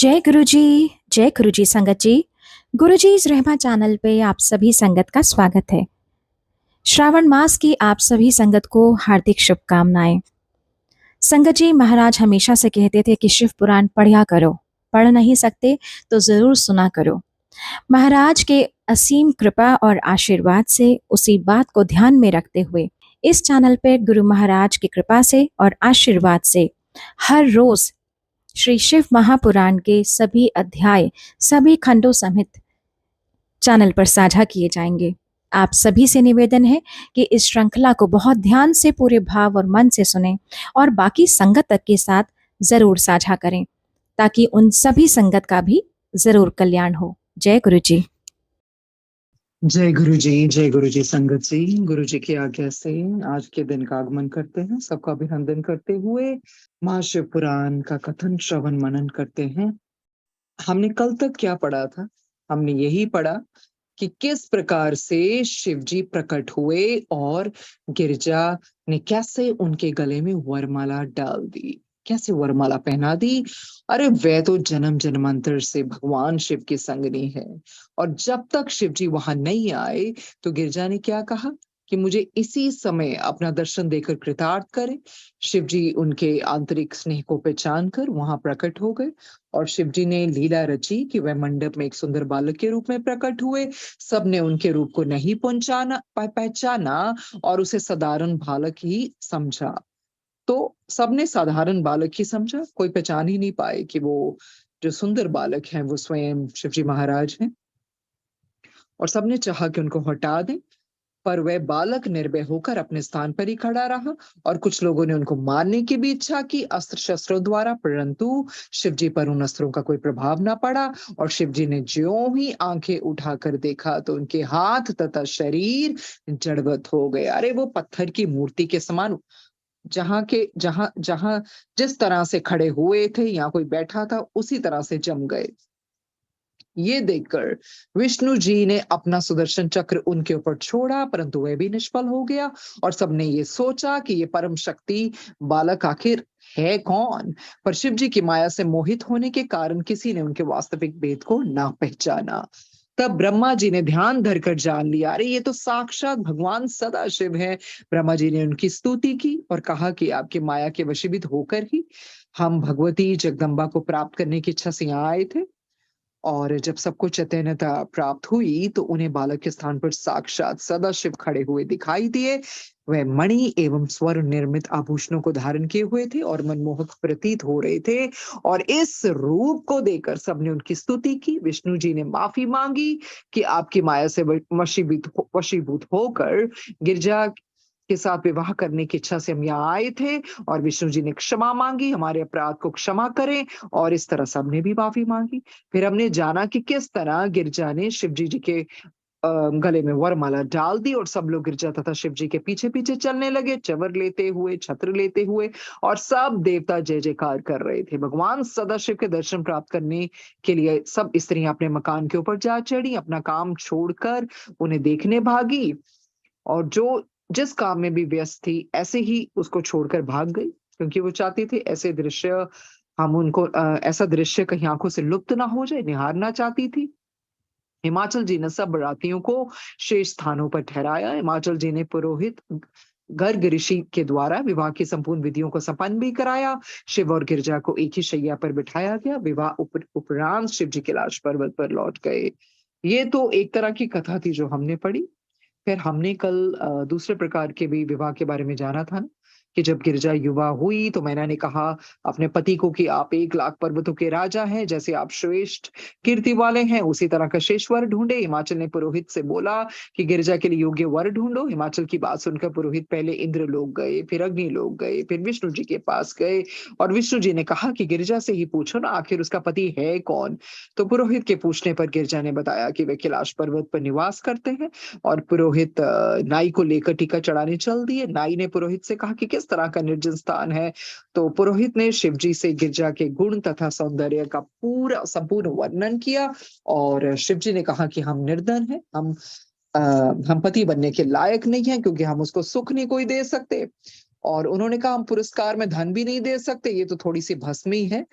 जय गुरु जी संगत जी। गुरु जी इस रहमा चैनल पे आप सभी संगत का स्वागत है। श्रावण मास की आप सभी संगत को हार्दिक शुभकामनाएं। संगत जी, महाराज हमेशा से कहते थे कि शिव पुराण पढ़ा करो, पढ़ नहीं सकते तो जरूर सुना करो। महाराज के असीम कृपा और आशीर्वाद से उसी बात को ध्यान में रखते हुए इस चैनल पे गुरु महाराज की कृपा से और आशीर्वाद से हर रोज श्री शिव महापुराण के सभी अध्याय, सभी खंडों समेत चैनल पर साझा किए जाएंगे। आप सभी से निवेदन है कि इस श्रृंखला को बहुत ध्यान से, पूरे भाव और मन से सुने और बाकी संगत तक के साथ जरूर साझा करें, ताकि उन सभी संगत का भी जरूर कल्याण हो। जय गुरु जी। जय गुरु जी, जय गुरु जी संगत जी। गुरु जी की आज्ञा से आज के दिन का आगमन करते हैं। सबका अभिनंदन करते हुए महाशिव पुराण का कथन श्रवण मनन करते हैं। हमने कल तक क्या पढ़ा था? हमने यही पढ़ा कि किस प्रकार से शिव जी प्रकट हुए और गिरजा ने कैसे उनके गले में वरमाला डाल दी, कैसे वरमाला पहना दी। अरे वह तो जन्म जन्मांतर से भगवान शिव की संगनी है, और जब तक शिव जी वहां नहीं आए तो गिरजा ने क्या कहा कि मुझे इसी समय अपना दर्शन देकर कृतार्थ करे। शिव जी उनके आंतरिक स्नेह को पहचान कर वहां प्रकट हो गए, और शिव जी ने लीला रची कि वह मंडप में एक सुंदर बालक के रूप में प्रकट हुए। सबने उनके रूप को नहीं पहचाना और उसे साधारण बालक ही समझा। तो सबने साधारण बालक ही समझा, कोई पहचान ही नहीं पाए कि वो जो सुंदर बालक हैं वो स्वयं शिवजी महाराज हैं, और सबने चाहा कि उनको हटा दें, पर वह बालक निर्भय होकर अपने स्थान पर ही खड़ा रहा। और कुछ लोगों ने उनको मारने की भी इच्छा की अस्त्र शस्त्रों द्वारा, परंतु शिवजी पर उन अस्त्रों का कोई प्रभाव ना पड़ा। और शिवजी ने ज्यों ही आंखें उठाकर देखा तो उनके हाथ तथा शरीर जड़वत हो गए। अरे वो पत्थर की मूर्ति के समान, जहां जहां जिस तरह से खड़े हुए थे या कोई बैठा था उसी तरह से जम गए। ये देखकर विष्णु जी ने अपना सुदर्शन चक्र उनके ऊपर छोड़ा, परंतु वह भी निष्फल हो गया। और सबने ये सोचा कि ये परम शक्ति बालक आखिर है कौन। पर शिव जी की माया से मोहित होने के कारण किसी ने उनके वास्तविक भेद को ना पहचाना। तब ब्रह्मा जी ने ध्यान धरकर जान लिया, अरे ये तो साक्षात भगवान सदा शिव है। ब्रह्मा जी ने उनकी स्तुति की और कहा कि आपकी माया के वशीभूत होकर ही हम भगवती जगदम्बा को प्राप्त करने की इच्छा से यहाँ आए थे। और जब सबको चैतन्यता प्राप्त हुई तो उन्हें बालक के स्थान पर साक्षात सदाशिव खड़े हुए दिखाई दिए। वह मणि एवं स्वर्ण निर्मित आभूषणों को धारण किए हुए थे और मनमोहक प्रतीत हो रहे थे। और इस रूप को देखकर सबने उनकी स्तुति की। विष्णु जी ने माफी मांगी कि आपकी माया से वशीभूत होकर गिरजा के साथ विवाह करने की इच्छा से हम यहाँ आए थे। और विष्णु जी ने क्षमा मांगी, हमारे अपराध को क्षमा करें। और इस तरह सबने भी माफी मांगी। फिर हमने जाना कि किस तरह गिरजा ने शिव जी के गले में वरमाला डाल दी, और सब लोग गिरजा तथा शिव जी के पीछे पीछे चलने लगे, चवर लेते हुए, छत्र लेते हुए। और सब देवता जय जयकार कर रहे थे। भगवान सदाशिव के दर्शन प्राप्त करने के लिए सब स्त्रियां अपने मकान के ऊपर जा चढ़ी, अपना काम छोड़कर उन्हें देखने भागी। और जो जिस काम में भी व्यस्त थी ऐसे ही उसको छोड़कर भाग गई, क्योंकि वो चाहती थी ऐसे दृश्य हम उनको ऐसा दृश्य कहीं आंखों से लुप्त ना हो जाए, निहारना चाहती थी। हिमाचल जी ने सब बरातियों को शेष स्थानों पर ठहराया। हिमाचल जी ने पुरोहित गर्ग ऋषि के द्वारा विवाह की संपूर्ण विधियों को संपन्न भी कराया। शिव और गिरजा को एक ही शैया पर बिठाया गया। विवाह उपरांत शिव जी कैलाश पर्वत पर लौट गए। ये तो एक तरह की कथा थी जो हमने पढ़ी। फिर हमने कल दूसरे प्रकार के भी विवाह के बारे में जाना था ना, कि जब गिरजा युवा हुई तो मैंने ने कहा अपने पति को कि आप 1,00,000 पर्वतों के राजा हैं, जैसे आप श्रेष्ठ कीर्ति वाले हैं उसी तरह का शेष वर ढूंढे। हिमाचल ने पुरोहित से बोला कि गिरजा के लिए योग्य वर ढूंढो। हिमाचल की बात सुनकर पुरोहित पहले इंद्र लोग गए, फिर अग्नि लोग गए, फिर विष्णु जी के पास गए। और विष्णु जी ने कहा कि गिरजा से ही पूछो ना आखिर उसका पति है कौन। तो पुरोहित के पूछने पर गिरजा ने बताया कि वे कैलाश पर्वत पर निवास करते हैं। और पुरोहित नाई को लेकर टीका चढ़ाने चल दिए। नाई ने पुरोहित से कहा कि किस तरह का निर्जन स्थान है। तो पुरोहित ने शिवजी से गिरजा के गुण तथा सौंदर्य का पूरा संपूर्ण वर्णन किया। और शिवजी ने कहा कि हम निर्धन हैं, हम पति बनने के लायक नहीं हैं, क्योंकि हम उसको सुख नहीं कोई दे सकते। और उन्होंने कहा हम पुरस्कार में धन भी नहीं दे सकते, ये तो थोड़ी सी भस्मी है।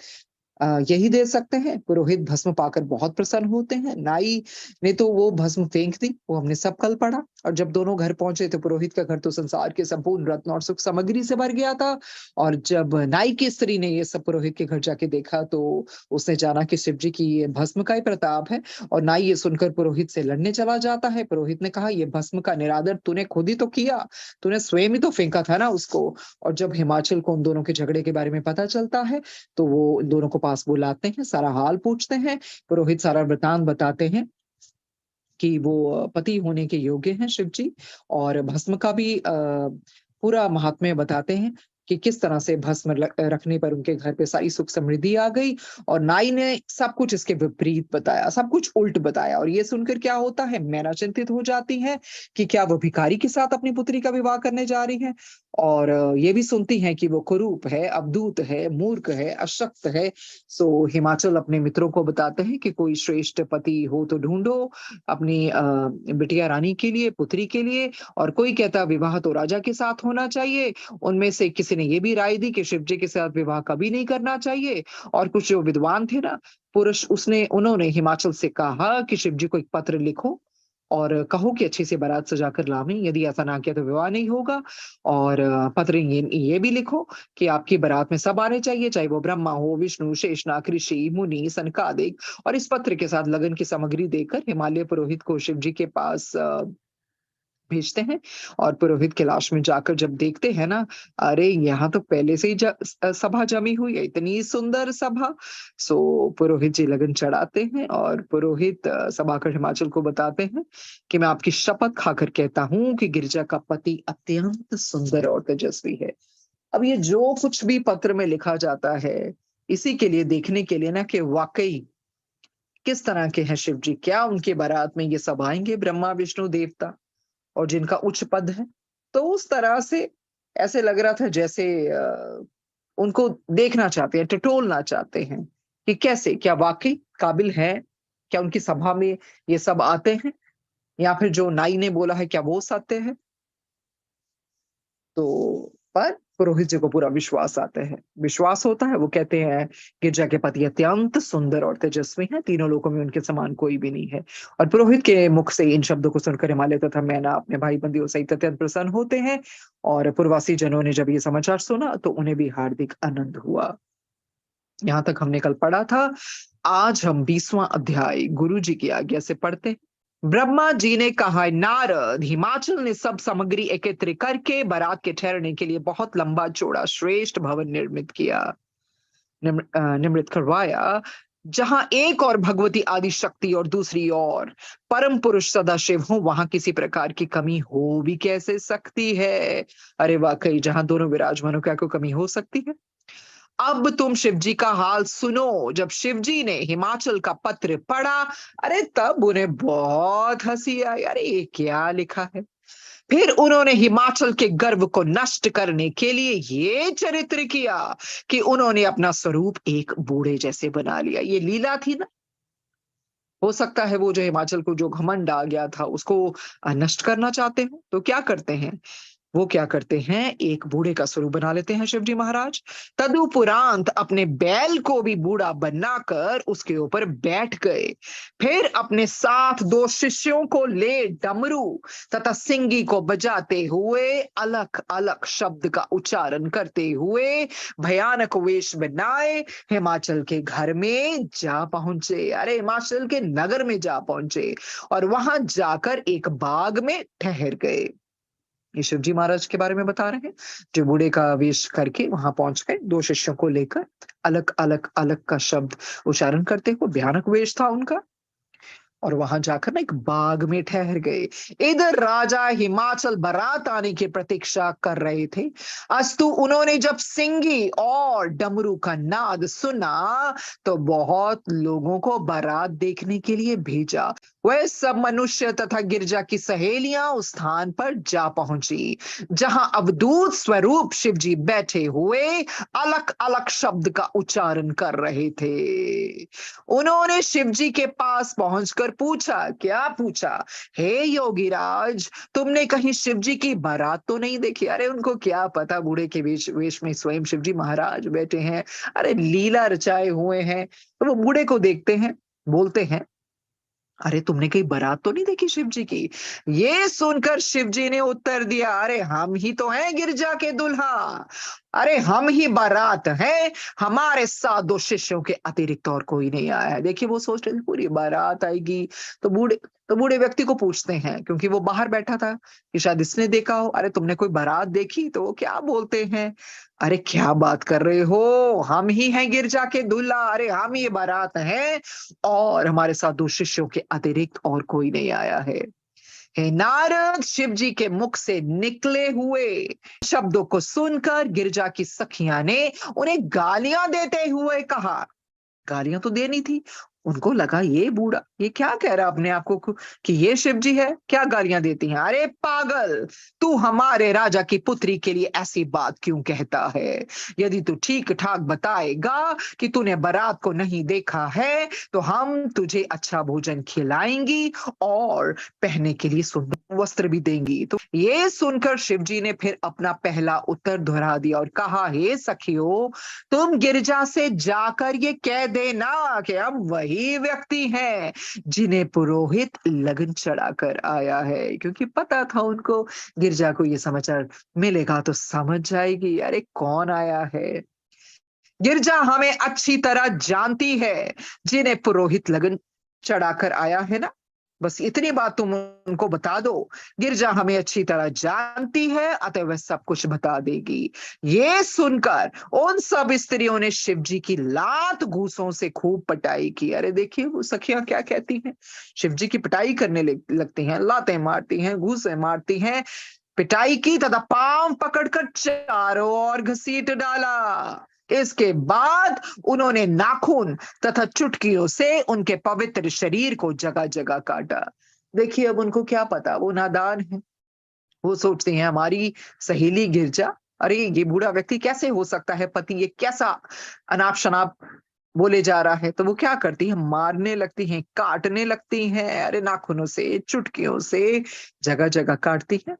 यही दे सकते हैं। पुरोहित भस्म पाकर बहुत प्रसन्न होते हैं। नाई ने तो वो भस्म फेंक दी, वो हमने सब कल पढ़ा। और जब दोनों घर पहुंचे तो पुरोहित का घर तो संसार के संपूर्ण रत्न और सुख सामग्री से भर गया था। और जब नाई की स्त्री ने ये सब पुरोहित के घर जाके देखा तो उसने जाना कि शिव जी की ये भस्म का ही प्रताप है। और नाई ये सुनकर पुरोहित से लड़ने चला जाता है। पुरोहित ने कहा, ये भस्म का निरादर तूने खुद ही तो किया, तूने स्वयं ही तो फेंका था ना उसको। और जब हिमाचल को उन दोनों के झगड़े के बारे में पता चलता है तो वो इन दोनों को पास बुलाते हैं, सारा हाल पूछते हैं। पुरोहित सारा वृतांत बताते हैं कि वो पति होने के योग्य हैं शिव जी। और भस्म का भी पूरा महात्म्य बताते हैं कि किस तरह से भस्म रखने पर उनके घर पे सारी सुख समृद्धि आ गई। और नाई ने सब कुछ इसके विपरीत बताया, सब कुछ उल्ट बताया। और ये सुनकर क्या होता है, मैना चिंतित हो जाती है कि क्या वो भिखारी के साथ अपनी पुत्री का विवाह करने जा रही है। और ये भी सुनती हैं कि वो कुरूप है, अवधूत है, मूर्ख है, अशक्त है। सो हिमाचल अपने मित्रों को बताते हैं कि कोई श्रेष्ठ पति हो तो ढूंढो अपनी बिटिया रानी के लिए, पुत्री के लिए। और कोई कहता विवाह तो राजा के साथ होना चाहिए। उनमें से किसी ने ये भी राय दी कि शिव जी के साथ विवाह कभी नहीं करना चाहिए। और कुछ जो विद्वान थे ना पुरुष, उन्होंने हिमाचल से कहा कि शिव जी को एक पत्र लिखो और कहो कि अच्छी सी बारात सजाकर लावें, यदि ऐसा ना किया तो विवाह नहीं होगा। और पत्र ये भी लिखो कि आपकी बारात में सब आने चाहिए, चाहे वो ब्रह्मा हो, विष्णु, शेषनाग, ऋषि, मुनि, सनकादिक। और इस पत्र के साथ लगन की सामग्री देकर हिमालय पुरोहित को शिव जी के पास भेजते हैं। और पुरोहित के लाश में जाकर जब देखते हैं ना, अरे यहाँ तो पहले से ही सभा जमी हुई है, इतनी सुंदर सभा। सो पुरोहित जी लगन चढ़ाते हैं और पुरोहित सभाकर हिमाचल को बताते हैं कि मैं आपकी शपथ खाकर कहता हूँ कि गिरजा का पति अत्यंत सुंदर और तेजस्वी है। अब ये जो कुछ भी पत्र में लिखा जाता है, इसी के लिए देखने के लिए ना कि वाकई किस तरह के हैं शिव जी। क्या उनके बारात में ये सब आएंगे, ब्रह्मा विष्णु देवता, और जिनका उच्च पद है। तो उस तरह से ऐसे लग रहा था जैसे उनको देखना चाहते हैं, टटोलना चाहते हैं कि कैसे, क्या वाकई काबिल है, क्या उनकी सभा में ये सब आते हैं, या फिर जो नाई ने बोला है क्या वो सत्य है। तो पर पुरोहित जी को पूरा विश्वास आता है, विश्वास होता है। वो कहते हैं गिरजा के पति अत्यंत सुंदर और तेजस्वी हैं, तीनों लोकों में उनके समान कोई भी नहीं है। और पुरोहित के मुख से इन शब्दों को सुनकर हिमालय तथा मैना अपने भाई बंदियों सहित अत्यंत प्रसन्न होते हैं। और पूर्ववासी जनों ने जब ये समाचार सुना तो उन्हें भी हार्दिक आनंद हुआ। यहाँ तक हमने कल पढ़ा था। आज हम 20वां अध्याय गुरु जी की आज्ञा से पढ़ते हैं। ब्रह्मा जी ने कहा, नारद, हिमाचल ने सब सामग्री एकत्रित करके बारात के ठहरने के लिए बहुत लंबा चौड़ा श्रेष्ठ भवन निर्मित किया, निर्मित करवाया, जहां एक और भगवती आदि शक्ति और दूसरी और परम पुरुष सदाशिव हो, वहां किसी प्रकार की कमी हो भी कैसे सकती है। अरे वाकई, जहां दोनों विराजमान हो क्या कोई कमी हो सकती है। अब तुम शिव जी का हाल सुनो। जब शिव जी ने हिमाचल का पत्र पढ़ा, अरे तब उन्हें बहुत हंसी आई। अरे ये क्या लिखा है। फिर उन्होंने हिमाचल के गर्व को नष्ट करने के लिए ये चरित्र किया कि उन्होंने अपना स्वरूप एक बूढ़े जैसे बना लिया। ये लीला थी ना। हो सकता है वो जो हिमाचल को जो घमंड आ गया था उसको नष्ट करना चाहते हो। तो क्या करते हैं वो, क्या करते हैं, एक बूढ़े का स्वरूप बना लेते हैं शिवजी महाराज। तदुपरांत अपने बैल को भी बूढ़ा बनाकर उसके ऊपर बैठ गए। फिर अपने साथ दो शिष्यों को ले डमरू तथा सिंगी को बजाते हुए अलग अलग शब्द का उच्चारण करते हुए भयानक वेश बनाए हिमाचल के घर में जा पहुंचे। अरे हिमाचल के नगर में जा पहुंचे और वहां जाकर एक बाग में ठहर गए। ये शिवजी महाराज के बारे में बता रहे हैं, जो बूढ़े का वेश करके वहां पहुंच गए दो शिष्यों को लेकर। अलग अलग अलग का शब्द उच्चारण करते हुए, भयानक वेश था उनका। और वहां जाकर ना एक बाग में ठहर गए। इधर राजा हिमाचल बारात आने की प्रतीक्षा कर रहे थे। अस्तु उन्होंने जब सिंगी और डमरू का नाद सुना तो बहुत लोगों को बारात देखने के लिए भेजा। वह सब मनुष्य तथा गिरजा की सहेलियां उस स्थान पर जा पहुंची जहां अवधूत स्वरूप शिवजी बैठे हुए अलग अलग शब्द का उच्चारण कर रहे थे। उन्होंने शिव जी के पास पहुंचकर पूछा, क्या पूछा? हे योगीराज, तुमने कहीं शिव जी की बारात तो नहीं देखी? अरे उनको क्या पता, बूढ़े के वेश वेश में स्वयं शिव जी महाराज बैठे हैं, अरे लीला रचाए हुए हैं। तो वो बूढ़े को देखते हैं, बोलते हैं, अरे तुमने कहीं बारात तो नहीं देखी शिव जी की? ये सुनकर शिव जी ने उत्तर दिया, अरे हम ही तो हैं गिरजा के दूल्हा, अरे हम ही बारात हैं, हमारे साथ 2 शिष्यों के अतिरिक्त और कोई नहीं आया है। देखिए वो सोच रहे थे पूरी बारात आएगी, तो बूढ़े व्यक्ति को पूछते हैं, क्योंकि वो बाहर बैठा था, कि शायद इसने देखा हो, अरे तुमने कोई बारात देखी? तो वो क्या बोलते हैं, अरे क्या बात कर रहे हो, हम ही हैं गिरजा के दूल्हा, अरे हम ही बारात हैं, और हमारे साथ 2 शिष्यों के अतिरिक्त और कोई नहीं आया है। हे नारद, शिव जी के मुख से निकले हुए शब्दों को सुनकर गिरजा की सखियां ने उन्हें गालियां देते हुए कहा, गालियां तो देनी थी। उनको लगा ये बूढ़ा, ये क्या कह रहा अपने आप को कि ये शिव जी है, क्या गालियां देती हैं? अरे पागल, तू हमारे राजा की पुत्री के लिए ऐसी बात क्यों कहता है? यदि तू ठीक ठाक बताएगा कि तूने बारात को नहीं देखा है, तो हम तुझे अच्छा भोजन खिलाएंगी और पहनने के लिए सुंदर वस्त्र भी देंगी। तो ये सुनकर शिव जी ने फिर अपना पहला उत्तर दोहरा दिया और कहा, हे सखियों, तुम गिरजा से जाकर ये कह देना कि हम वही व्यक्ति हैं जिन्हें पुरोहित लगन चढ़ाकर आया है। क्योंकि पता था उनको, गिरजा को ये समाचार मिलेगा तो समझ जाएगी, अरे कौन आया है। गिरजा हमें अच्छी तरह जानती है, जिन्हें पुरोहित लगन चढ़ाकर आया है ना, बस इतनी बात तुम उनको बता दो। गिरजा हमें अच्छी तरह जानती है, अतः वह सब कुछ बता देगी। ये सुनकर उन सब स्त्रियों ने शिव जी की लात घूसों से खूब पिटाई की। अरे देखिए वो सखियां क्या कहती हैं, शिव जी की पिटाई करने लगती हैं, लातें मारती हैं, घूसे मारती हैं, पिटाई की तथा पांव पकड़कर चारों ओर घसीट डाला। इसके बाद उन्होंने नाखून तथा चुटकियों से उनके पवित्र शरीर को जगह जगह काटा। देखिए अब उनको क्या पता, वो नादान है, वो सोचते हैं हमारी सहेली गिरजा, अरे ये बूढ़ा व्यक्ति कैसे हो सकता है पति, ये कैसा अनाप शनाप बोले जा रहा है। तो वो क्या करती है, मारने लगती हैं, काटने लगती हैं, अरे नाखूनों से, चुटकियों से जगह जगह काटती है।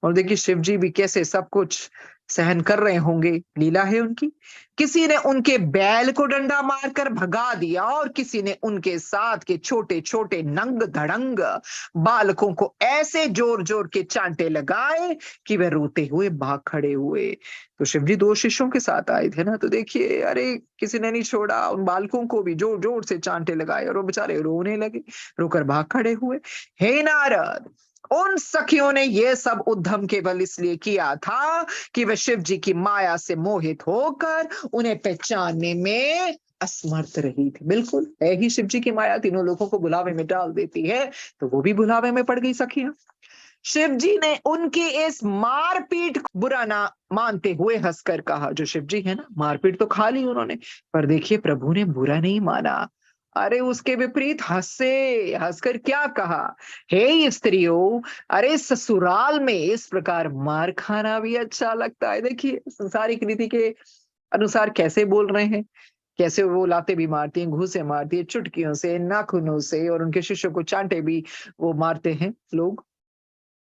और देखिए शिव जी भी कैसे सब कुछ सहन कर रहे होंगे, लीला है उनकी। किसी ने उनके बैल को डंडा मारकर भगा दिया और किसी ने उनके साथ के छोटे छोटे नंग धड़ंग बालकों को ऐसे जोर जोर के चांटे लगाए कि वे रोते हुए भाग खड़े हुए। तो शिव जी 2 शिष्यों के साथ आए थे ना, तो देखिए अरे किसी ने नहीं छोड़ा, उन बालकों को भी जोर जोर से चांटे लगाए और वो बेचारे रोने लगे, रोकर भाग खड़े हुए। हे नारद, उन सखियों ने यह सब उद्यम केवल इसलिए किया था कि वे शिव जी की माया से मोहित होकर उन्हें पहचानने में असमर्थ रही थी। बिल्कुल है ही शिव जी की माया, तीनों लोगों को बुलावे में डाल देती है, तो वो भी बुलावे में पड़ गई सखियां। शिव जी ने उनकी इस मारपीट को बुरा ना मानते हुए हंसकर कहा, जो शिव जी है ना, मारपीट तो खा ली उन्होंने, पर देखिए प्रभु ने बुरा नहीं माना। अरे उसके विपरीत हंसे, हंसकर क्या कहा, हे स्त्रियों, अरे ससुराल में इस प्रकार मार खाना भी अच्छा लगता है। देखिए संसारिक रीति के अनुसार कैसे बोल रहे हैं, कैसे वो लाते भी मारती हैं, घूसे मारती है, चुटकियों से, नाखूनों से, और उनके शिष्यों को चांटे भी वो मारते हैं लोग।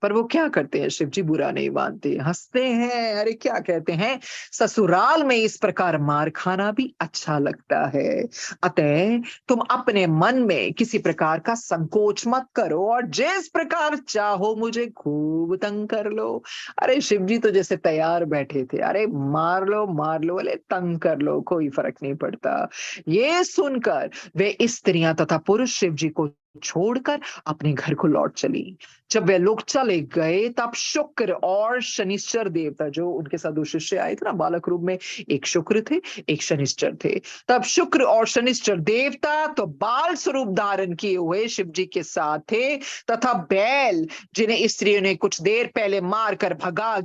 पर वो क्या करते हैं, शिव जी बुरा नहीं मानते, हंसते हैं, अरे क्या कहते हैं, ससुराल में इस प्रकार मार खाना भी अच्छा लगता है। अतः तुम अपने मन में किसी प्रकार का संकोच मत करो और जिस प्रकार चाहो मुझे खूब तंग कर लो। अरे शिव जी तो जैसे तैयार बैठे थे, अरे मार लो, अरे तंग कर लो, कोई फर्क नहीं पड़ता। ये सुनकर वे स्त्रियां तथा पुरुष शिव जी को छोड़कर अपने घर को लौट चली। जब वे लोग चले गए तब शुक्र और शनिश्चर देवता, जो उनके साथ 2 शिष्य आए थे ना बालक रूप में, एक शुक्र थे एक शनिश्चर थे, तब शुक्र और शनिश्चर देवता तो बाल स्वरूप धारण किए हुए शिव जी के साथ थे, तथा बैल जिन्हें स्त्रियों ने कुछ देर पहले मारकर भगा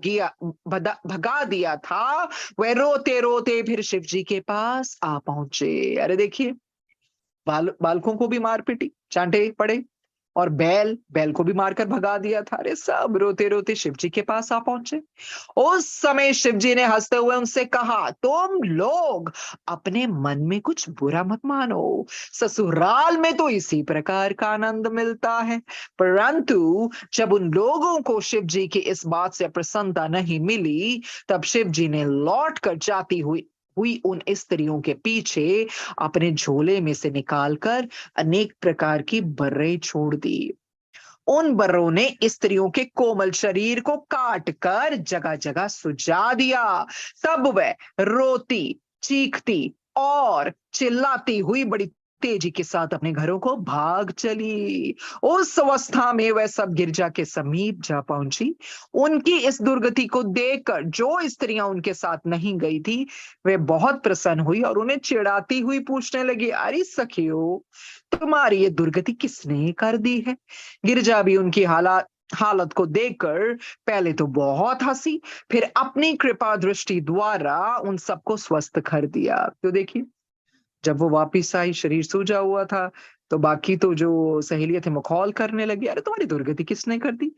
दिया था, वह रोते रोते फिर शिव जी के पास आ पहुंचे। अरे देखिए बालकों को भी मार पीटी, चांटे पड़े, और बैल बैल को भी मारकर भगा दिया था। अरे सब रोते रोते शिव जी के पास आ पहुंचे। उस समय शिव जी ने हंसते हुए उनसे कहा, तुम लोग अपने मन में कुछ बुरा मत मानो, ससुराल में तो इसी प्रकार का आनंद मिलता है। परंतु जब उन लोगों को शिव जी की इस बात से प्रसन्नता नहीं मिली, तब शिव जी ने लौट कर जाती हुई हुई उन स्त्रियों के पीछे अपने झोले में से निकालकर अनेक प्रकार की बर्रें छोड़ दी। उन बर्रों ने स्त्रियों के कोमल शरीर को काट कर जगह जगह सुझा दिया। तब वह रोती, चीखती और चिल्लाती हुई बड़ी तेजी के साथ अपने घरों को भाग चली। उस अवस्था में वह सब गिरजा के समीप जा पहुंची। उनकी इस दुर्गति को देखकर जो स्त्रियां उनके साथ नहीं गई थी, वे बहुत प्रसन्न हुई और उन्हें चिढ़ाती हुई पूछने लगी, अरे सखियों, तुम्हारी ये दुर्गति किसने कर दी है? गिरजा भी उनकी हालत को देखकर पहले तो बहुत हंसी, फिर अपनी कृपा दृष्टि द्वारा उन सबको स्वस्थ कर दिया। तो देखिए, जब वो वापिस आई, शरीर सूजा हुआ था, तो बाकी तो जो सहेलियां थे मखौल करने लगी, अरे तुम्हारी दुर्गति किसने कर दी?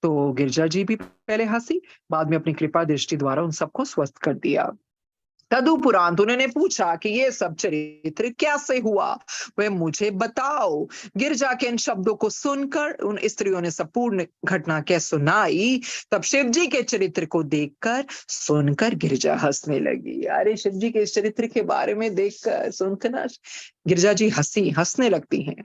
तो गिरजा जी भी पहले हंसी, बाद में अपनी कृपा दृष्टि द्वारा उन सबको स्वस्थ कर दिया। तदुपरांत उन्होंने पूछा कि ये सब चरित्र कैसे हुआ, वह मुझे बताओ। गिरजा के इन शब्दों को सुनकर उन स्त्रियों ने संपूर्ण घटना क्या सुनाई। तब शिव जी के चरित्र को देखकर सुनकर गिरजा हंसने लगी। अरे शिव जी के इस चरित्र के बारे में देखकर सुनकर ना गिरजा जी हंसने लगती हैं।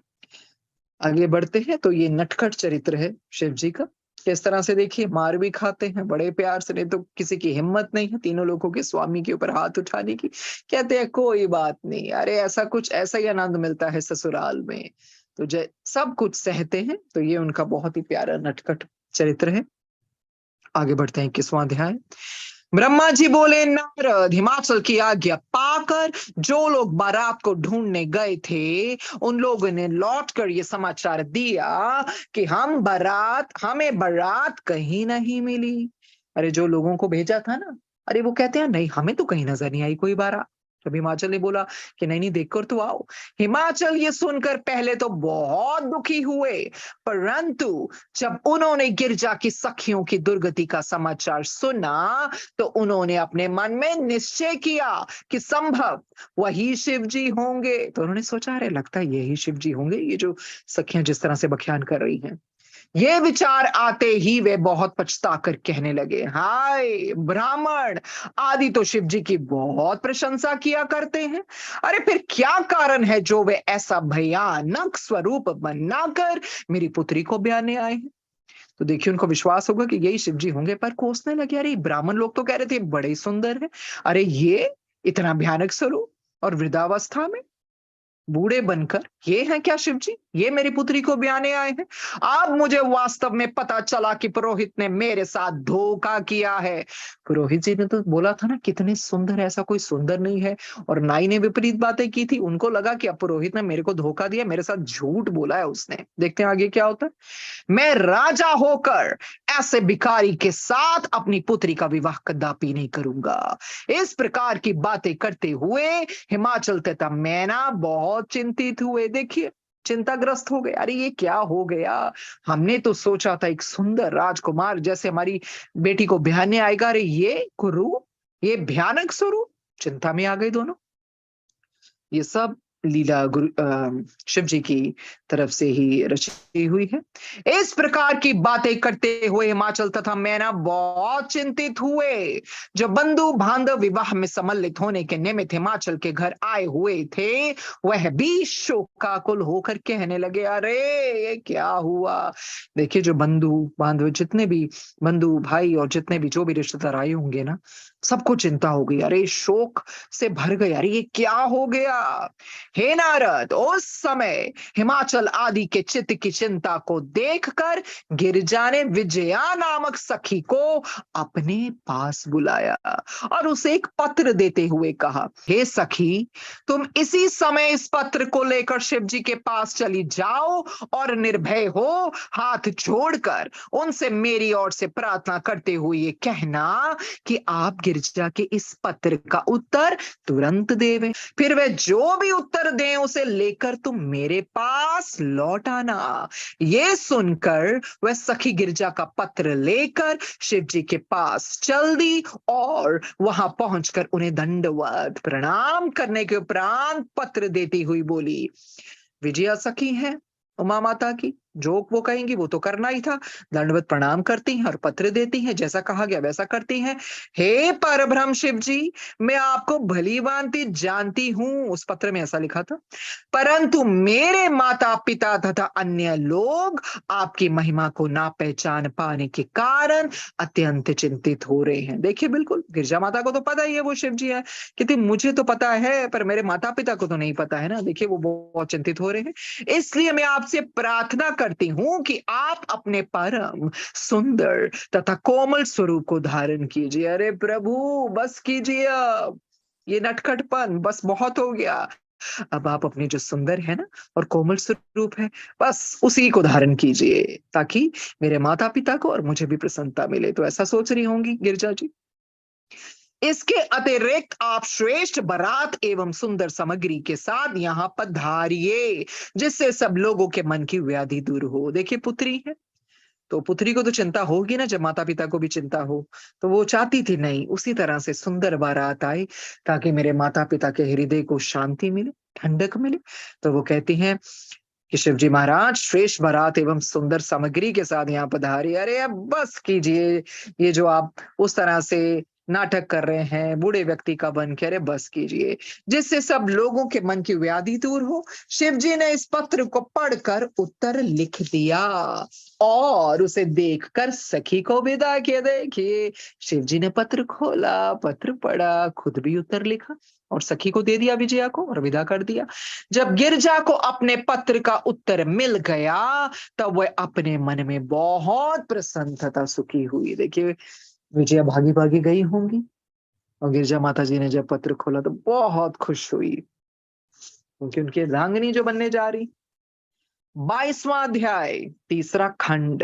आगे बढ़ते हैं तो ये नटखट चरित्र है शिव जी का। किस तरह से देखिए, मार भी खाते हैं बड़े प्यार से, नहीं तो किसी की हिम्मत नहीं है तीनों लोगों के स्वामी के ऊपर हाथ उठाने की। कहते हैं कोई बात नहीं, अरे ऐसा कुछ ऐसा ही आनंद मिलता है ससुराल में। तो सब कुछ सहते हैं। तो ये उनका बहुत ही प्यारा नटखट चरित्र है। आगे बढ़ते हैं 21वां अध्याय। ब्रह्मा जी बोले, नारद, हिमाचल की आज्ञा पाकर जो लोग बारात को ढूंढने गए थे, उन लोगों ने लौटकर ये समाचार दिया कि हमें बारात कहीं नहीं मिली। अरे जो लोगों को भेजा था ना, अरे वो कहते हैं नहीं, हमें तो कहीं नजर नहीं आई कोई बारात। तब हिमाचल ने बोला कि नहीं नहीं, देखकर तो आओ। हिमाचल ये सुनकर पहले तो बहुत दुखी हुए, परंतु जब उन्होंने गिरजा की सखियों की दुर्गति का समाचार सुना, तो उन्होंने अपने मन में निश्चय किया कि संभव वही शिव जी होंगे। तो उन्होंने सोचा, अरे लगता है यही शिव जी होंगे, ये जो सखियां जिस तरह से बख्यान कर रही हैं। ये विचार आते ही वे बहुत पछताकर कहने लगे, हाय ब्राह्मण आदि तो शिव जी की बहुत प्रशंसा किया करते हैं। अरे फिर क्या कारण है जो वे ऐसा भयानक स्वरूप बनाकर मेरी पुत्री को ब्याने आए हैं? तो देखिए, उनको विश्वास होगा कि यही शिव जी होंगे, पर कोसने लगे, अरे ब्राह्मण लोग तो कह रहे थे बड़े ही सुंदर है, अरे ये इतना भयानक स्वरूप और वृद्धावस्था में, बूढ़े बनकर, ये हैं क्या शिव जी? ये मेरी पुत्री को ब्याने आए हैं? अब मुझे वास्तव में पता चला कि पुरोहित ने मेरे साथ धोखा किया है। पुरोहित जी ने तो बोला था ना कितने सुंदर, ऐसा कोई सुंदर नहीं है, और नाई ने विपरीत बातें की थी। उनको लगा कि अब पुरोहित ने मेरे को धोखा दिया, मेरे साथ झूठ बोला है उसने। देखते हैं आगे क्या होता है। मैं राजा होकर ऐसे भिखारी के साथ अपनी पुत्री का विवाह कदापि नहीं करूंगा। इस प्रकार की बातें करते हुए हिमाचल तथा मैना बहुत चिंतित हुए। देखिए, चिंताग्रस्त हो गए, अरे ये क्या हो गया? हमने तो सोचा था एक सुंदर राजकुमार जैसे हमारी बेटी को ब्याहने आएगा, अरे ये कुरूप, ये भयानक स्वरूप। चिंता में आ गए दोनों। ये सब लीला शिव जी की तरफ से ही रची हुई है। इस प्रकार की बातें करते हुए हिमाचल तथा मैना बहुत चिंतित हुए। जो बंधु बांधव विवाह में सम्मिलित होने के निमित्त हिमाचल के घर आए हुए थे, वह भी शोकाकुल होकर कहने लगे, अरे ये क्या हुआ? देखिए, जो बंधु बांधव, जितने भी बंधु भाई और जितने भी जो भी रिश्तेदार आए होंगे ना, सबको चिंता हो गई, अरे शोक से भर गए, अरे ये क्या हो गया? हे नारद, उस समय हिमाचल आदि के चित्त की चिंता को देखकर गिरिजा ने विजया नामक सखी को अपने पास बुलाया और उसे एक पत्र देते हुए कहा, हे सखी, तुम इसी समय इस पत्र को लेकर शिव जी के पास चली जाओ और निर्भय हो हाथ जोड़कर उनसे मेरी ओर से प्रार्थना करते हुए ये कहना कि आप गिरजा के इस पत्र का उत्तर तुरंत देवे। फिर वह जो भी उत्तर दे उसे लेकर तुम मेरे पास लौट आना। ये सुनकर वह सखी गिरजा का पत्र लेकर शिव जी के पास चल दी और वहां पहुंचकर उन्हें दंडवत प्रणाम करने के उपरांत पत्र देती हुई बोली, विजया सखी है उमा माता की, जो वो कहेंगी वो तो करना ही था। दंडवत प्रणाम करती हैं और पत्र देती हैं, जैसा कहा गया वैसा करती हैं। हे परब्रह्म शिव जी, मैं आपको भली भांति जानती हूं, उस पत्र में ऐसा लिखा था, परंतु मेरे माता पिता तथा अन्य लोग आपकी महिमा को ना पहचान पाने के कारण अत्यंत चिंतित हो रहे हैं। देखिए, बिल्कुल गिरजा माता को तो पता ही है वो शिव जी है, कहती मुझे तो पता है पर मेरे माता पिता को तो नहीं पता है ना। देखिए, वो बहुत चिंतित हो रहे हैं। इसलिए मैं आपसे प्रार्थना करती हूं कि आप अपने परम सुंदर तथा कोमल स्वरूप को धारण कीजिए। अरे प्रभु, बस कीजिए, अब ये नटखटपन बस बहुत हो गया। अब आप अपने जो सुंदर है ना और कोमल स्वरूप है, बस उसी को धारण कीजिए ताकि मेरे माता पिता को और मुझे भी प्रसन्नता मिले। तो ऐसा सोच रही होंगी गिरजा जी। इसके अतिरिक्त आप श्रेष्ठ बारात एवं सुंदर सामग्री के साथ यहाँ पधारिए, जिससे सब लोगों के मन की व्याधि दूर हो। देखिए, पुत्री है तो पुत्री को तो चिंता होगी ना, जब माता पिता को भी चिंता हो। तो वो चाहती थी नहीं, उसी तरह से सुंदर बारात आए ताकि मेरे माता पिता के हृदय को शांति मिले, ठंडक मिले। तो वो कहती हैं कि शिव जी महाराज, श्रेष्ठ बारात एवं सुंदर सामग्री के साथ यहाँ पधारी। अरे अब बस कीजिए, ये जो आप उस तरह से नाटक कर रहे हैं बूढ़े व्यक्ति का बन के, अरे बस कीजिए, जिससे सब लोगों के मन की व्याधि दूर हो। शिव जी ने इस पत्र को पढ़कर उत्तर लिख दिया और उसे देखकर सखी को विदा किया। देखिए, शिव जी ने पत्र खोला, पत्र पढ़ा, खुद भी उत्तर लिखा और सखी को दे दिया, विजया को, और विदा कर दिया। जब गिरजा को अपने पत्र का उत्तर मिल गया तब वह अपने मन में बहुत प्रसन्न तथा सुखी हुई। देखिए, विजया भागी भागी गई होंगी और गिरजा माता जी ने जब पत्र खोला तो बहुत खुश हुई, क्योंकि उनकी अर्धांगिनी जो बनने जा रही। 22वां अध्याय, तीसरा खंड।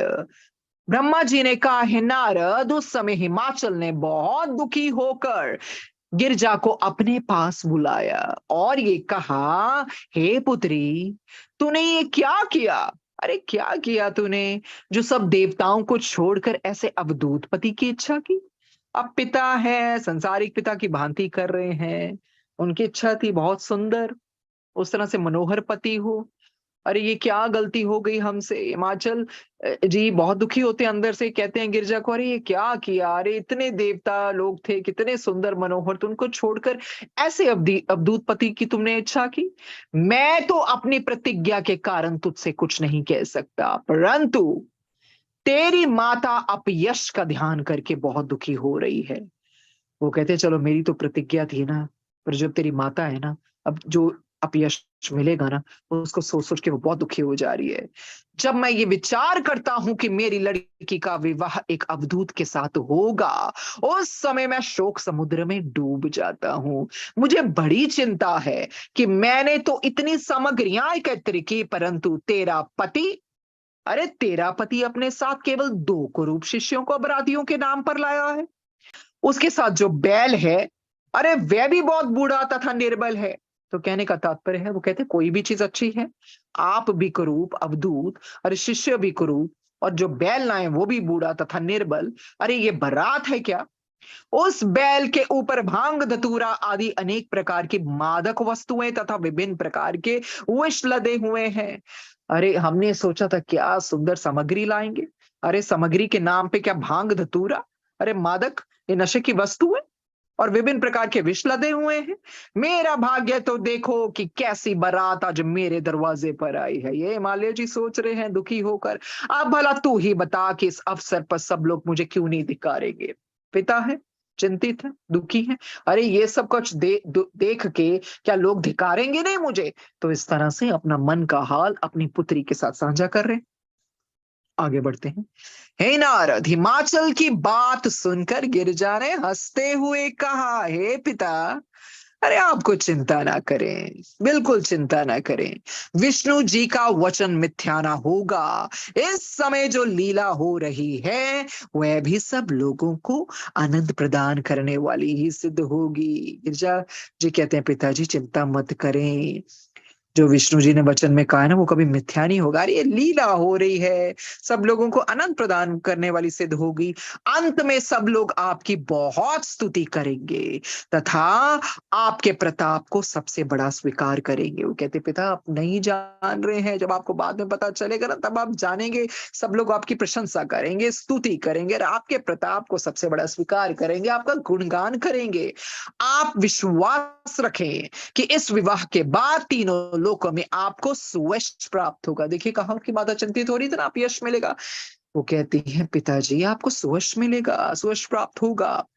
ब्रह्मा जी ने कहा, हे नारद, उस समय हिमाचल ने बहुत दुखी होकर गिरजा को अपने पास बुलाया और ये कहा, हे पुत्री, तूने ये क्या किया? अरे क्या किया तूने जो सब देवताओं को छोड़कर ऐसे अवधूत पति की इच्छा की? अब पिता है, संसारिक पिता की भांति कर रहे हैं। उनकी इच्छा थी बहुत सुंदर, उस तरह से मनोहर पति हो। अरे ये क्या गलती हो गई हमसे? हिमाचल जी बहुत दुखी होते हैं अंदर से, कहते हैं गिरजा को, अरे ये क्या किया? अरे इतने देवता लोग थे, कितने सुंदर मनोहर, तुमको छोड़कर ऐसे अवधूत पति की तुमने इच्छा की। मैं तो अपनी प्रतिज्ञा के कारण तुझसे कुछ नहीं कह सकता, परंतु तेरी माता अपयश का ध्यान करके बहुत दुखी हो रही है। वो कहते हैं, चलो मेरी तो प्रतिज्ञा थी ना, पर जब तेरी माता है ना, अब जो अपयश मिलेगा ना, उसको सोच सोच के वो बहुत दुखी हो जा रही है। जब मैं ये विचार करता हूं कि मेरी लड़की का विवाह एक अवधूत के साथ होगा, उस समय मैं शोक समुद्र में डूब जाता हूं। मुझे बड़ी चिंता है कि मैंने तो इतनी सामग्रियां एकत्र की, परंतु तेरा पति, अरे तेरा पति अपने साथ केवल 2 कुरूप शिष्यों को अपराधियों के नाम पर लाया है। उसके साथ जो बैल है, अरे वह भी बहुत बूढ़ा तथा निर्बल है। तो कहने का तात्पर्य है, वो कहते कोई भी चीज अच्छी है, आप भी कुरूप अवधूत, अरे शिष्य भी कुरूप, और जो बैल लाए वो भी बूढ़ा तथा निर्बल। अरे ये बारात है क्या? उस बैल के ऊपर भांग धतूरा आदि अनेक प्रकार की मादक वस्तुएं तथा विभिन्न प्रकार के विष लदे हुए हैं। अरे हमने सोचा था क्या सुंदर सामग्री लाएंगे, अरे सामग्री के नाम पे क्या भांग धतूरा, अरे मादक, ये नशे की वस्तु है और विभिन्न प्रकार के विष लदे हुए हैं। मेरा भाग्य तो देखो कि कैसी बारात आज मेरे दरवाजे पर आई है। ये हिमालय जी सोच रहे हैं दुखी होकर। अब भला तू ही बता कि इस अवसर पर सब लोग मुझे क्यों नहीं धिक्कारेंगे? पिता है, चिंतित है, दुखी है, अरे ये सब कुछ देख के क्या लोग धिकारेंगे नहीं मुझे? तो इस तरह से अपना मन का हाल अपनी पुत्री के साथ साझा कर रहे हैं। आगे बढ़ते हैं। हे नारद, हिमाचल की बात सुनकर गिरजा ने हंसते हुए कहा, हे पिता, अरे आपको चिंता ना करें, बिल्कुल चिंता ना करें। विष्णु जी का वचन मिथ्या ना होगा। इस समय जो लीला हो रही है वह भी सब लोगों को आनंद प्रदान करने वाली ही सिद्ध होगी। गिरजा जी कहते हैं पिताजी चिंता मत करें, जो विष्णु जी ने वचन में कहा है ना वो कभी मिथ्या नहीं होगा। अरे ये लीला हो रही है, सब लोगों को आनंद प्रदान करने वाली सिद्ध होगी। अंत में सब लोग आपकी बहुत स्तुति करेंगे तथा आपके प्रताप को सबसे बड़ा स्वीकार करेंगे। वो कहते पिता आप नहीं जान रहे हैं, जब आपको बाद में पता चलेगा ना तब आप जानेंगे। सब लोग आपकी प्रशंसा करेंगे, स्तुति करेंगे और आपके प्रताप को सबसे बड़ा स्वीकार करेंगे, आपका गुणगान करेंगे। आप विश्वास रखें कि इस विवाह के बाद तीनों लोकों में आपको सुयश प्राप्त होगा। देखिए कहा की माता चिंतित हो रही थी ना, आप यश मिलेगा। वो कहती हैं पिताजी आपको सुयश मिलेगा, सुयश प्राप्त होगा।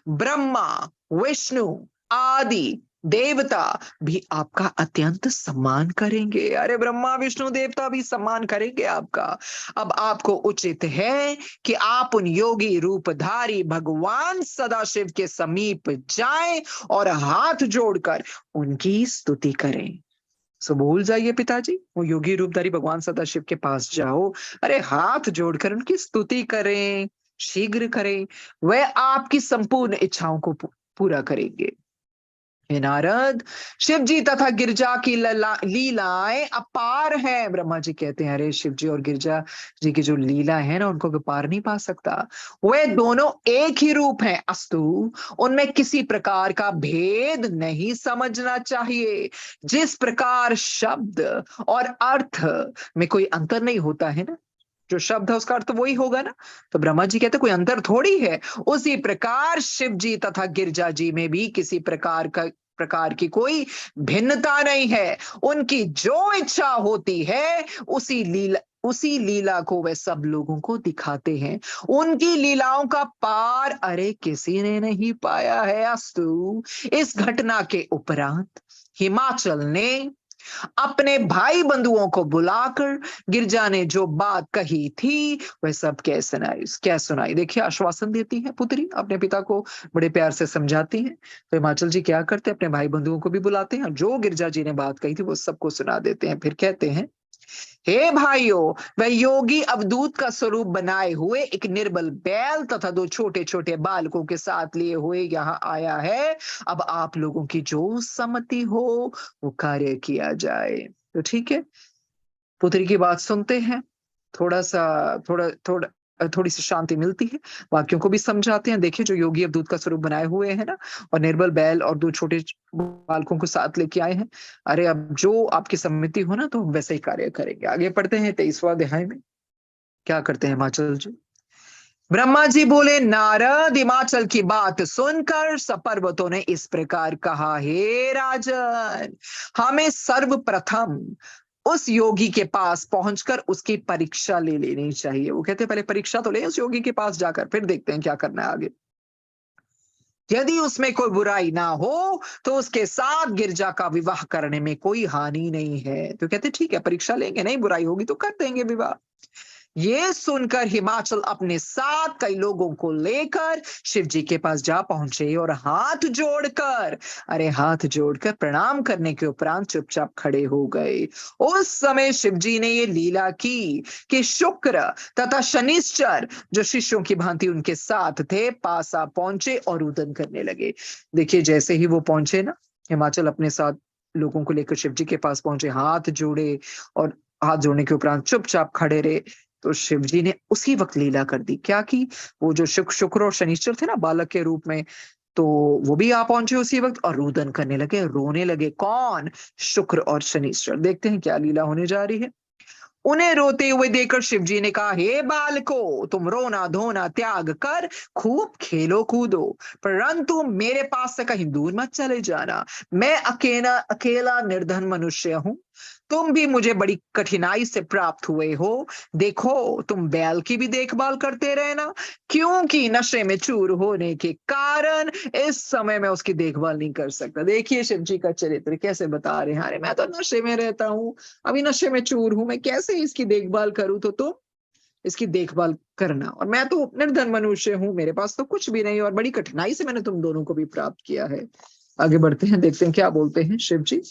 ब्रह्मा, विष्णु आदि देवता भी आपका अत्यंत सम्मान करेंगे। अरे ब्रह्मा विष्णु देवता भी सम्मान करेंगे आपका। अब आपको उचित है कि आप उन योगी रूपधारी भगवान सदाशिव के समीप जाएं और हाथ जोड़कर उनकी स्तुति करें। सो भूल जाइए पिताजी, वो योगी रूपधारी भगवान सदाशिव के पास जाओ, अरे हाथ जोड़कर उनकी स्तुति करें, शीघ्र करें, वह आपकी संपूर्ण इच्छाओं को पूरा करेंगे। हे नारद, शिव जी तथा गिरजा की लीलाएं अपार हैं। ब्रह्मा जी कहते हैं अरे शिव जी और गिरजा जी की जो लीला है ना उनको कोई पार नहीं पा सकता। वे दोनों एक ही रूप हैं, अस्तु उनमें किसी प्रकार का भेद नहीं समझना चाहिए। जिस प्रकार शब्द और अर्थ में कोई अंतर नहीं होता है ना, जो शब्द है उसका अर्थ वही होगा ना, तो ब्रह्मा जी कहते कोई अंतर थोड़ी है। उसी प्रकार शिव जी तथा गिरजा जी में भी किसी प्रकार की कोई भिन्नता नहीं है। उनकी जो इच्छा होती है उसी लीला को वे सब लोगों को दिखाते हैं। उनकी लीलाओं का पार अरे किसी ने नहीं पाया है। अस्तु इस घटना के उपरांत हिमाचल ने अपने भाई बंधुओं को बुलाकर गिरजा ने जो बात कही थी वह सब क्या सुनाई। देखिए आश्वासन देती है पुत्री, अपने पिता को बड़े प्यार से समझाती है। तो हिमाचल जी क्या करते हैं, अपने भाई बंधुओं को भी बुलाते हैं, जो गिरजा जी ने बात कही थी वो सबको सुना देते हैं। फिर कहते हैं हे भाइयों, वह योगी अवधूत का स्वरूप बनाए हुए एक निर्बल बैल तथा दो छोटे छोटे बालकों के साथ लिए हुए यहाँ आया है। अब आप लोगों की जो सम्मति हो वो कार्य किया जाए। तो ठीक है, पुत्री की बात सुनते हैं, थोड़ा सा थोड़ा थोड़ा थोड़ी सी शांति मिलती है, वाक्यों को भी समझाते हैं। देखिए जो योगी अवधूत का स्वरूप बनाए हुए हैं ना, और निर्बल बैल और दो छोटे बालकों को साथ लेके आए हैं। अरे अब जो आपकी सम्मति हो ना तो हम वैसे ही कार्य करेंगे। आगे पढ़ते हैं 23वां अध्याय में क्या करते हैं हिमाचल जी। ब्रह्मा जी बोले नारद, हिमाचल की बात सुनकर सब पर्वतों ने इस प्रकार कहा हे राजन, हमें सर्वप्रथम उस योगी के पास पहुंचकर उसकी परीक्षा ले लेनी चाहिए। वो कहते पहले परीक्षा तो ले उस योगी के पास जाकर, फिर देखते हैं क्या करना है आगे। यदि उसमें कोई बुराई ना हो तो उसके साथ गिरजा का विवाह करने में कोई हानि नहीं है। तो कहते ठीक है परीक्षा लेंगे, नहीं बुराई होगी तो कर देंगे विवाह। ये सुनकर हिमाचल अपने साथ कई लोगों को लेकर शिव जी के पास जा पहुंचे और हाथ जोड़कर प्रणाम करने के उपरांत चुपचाप खड़े हो गए। उस समय शिव जी ने ये लीला की कि शुक्र तथा शनिश्चर जो शिष्यों की भांति उनके साथ थे पास आ पहुंचे और रुदन करने लगे। देखिए जैसे ही वो पहुंचे ना, हिमाचल अपने साथ लोगों को लेकर शिव जी के पास पहुंचे, हाथ जोड़े और हाथ जोड़ने के उपरांत चुपचाप खड़े रहे। तो शिव जी ने उसी वक्त लीला कर दी। क्या की, वो जो शुक्र और शनिश्चर थे ना बालक के रूप में, तो वो भी आ पहुंचे उसी वक्त और रुदन करने लगे, रोने लगे। कौन? शुक्र और शनिश्चर। देखते हैं क्या लीला होने जा रही है। उन्हें रोते हुए देखकर शिवजी ने कहा हे बालको, तुम रोना धोना त्याग कर खूब खेलो कूदो, परंतु मेरे पास से कहीं दूर मत चले जाना। मैं अकेला निर्धन मनुष्य हूं, तुम भी मुझे बड़ी कठिनाई से प्राप्त हुए हो। देखो तुम बैल की भी देखभाल करते रहना, क्योंकि नशे में चूर होने के कारण इस समय मैं उसकी देखभाल नहीं कर सकता। देखिए शिव जी का चरित्र कैसे बता रहे हैं। अरे मैं तो नशे में रहता हूँ, अभी नशे में चूर हूं, मैं कैसे इसकी देखभाल करूं, तो तुम इसकी देखभाल करना। और मैं तो निर्धन मनुष्य हूं, मेरे पास तो कुछ भी नहीं और बड़ी कठिनाई से मैंने तुम दोनों को भी प्राप्त किया है। आगे बढ़ते हैं, देखते हैं क्या बोलते हैं शिव जी।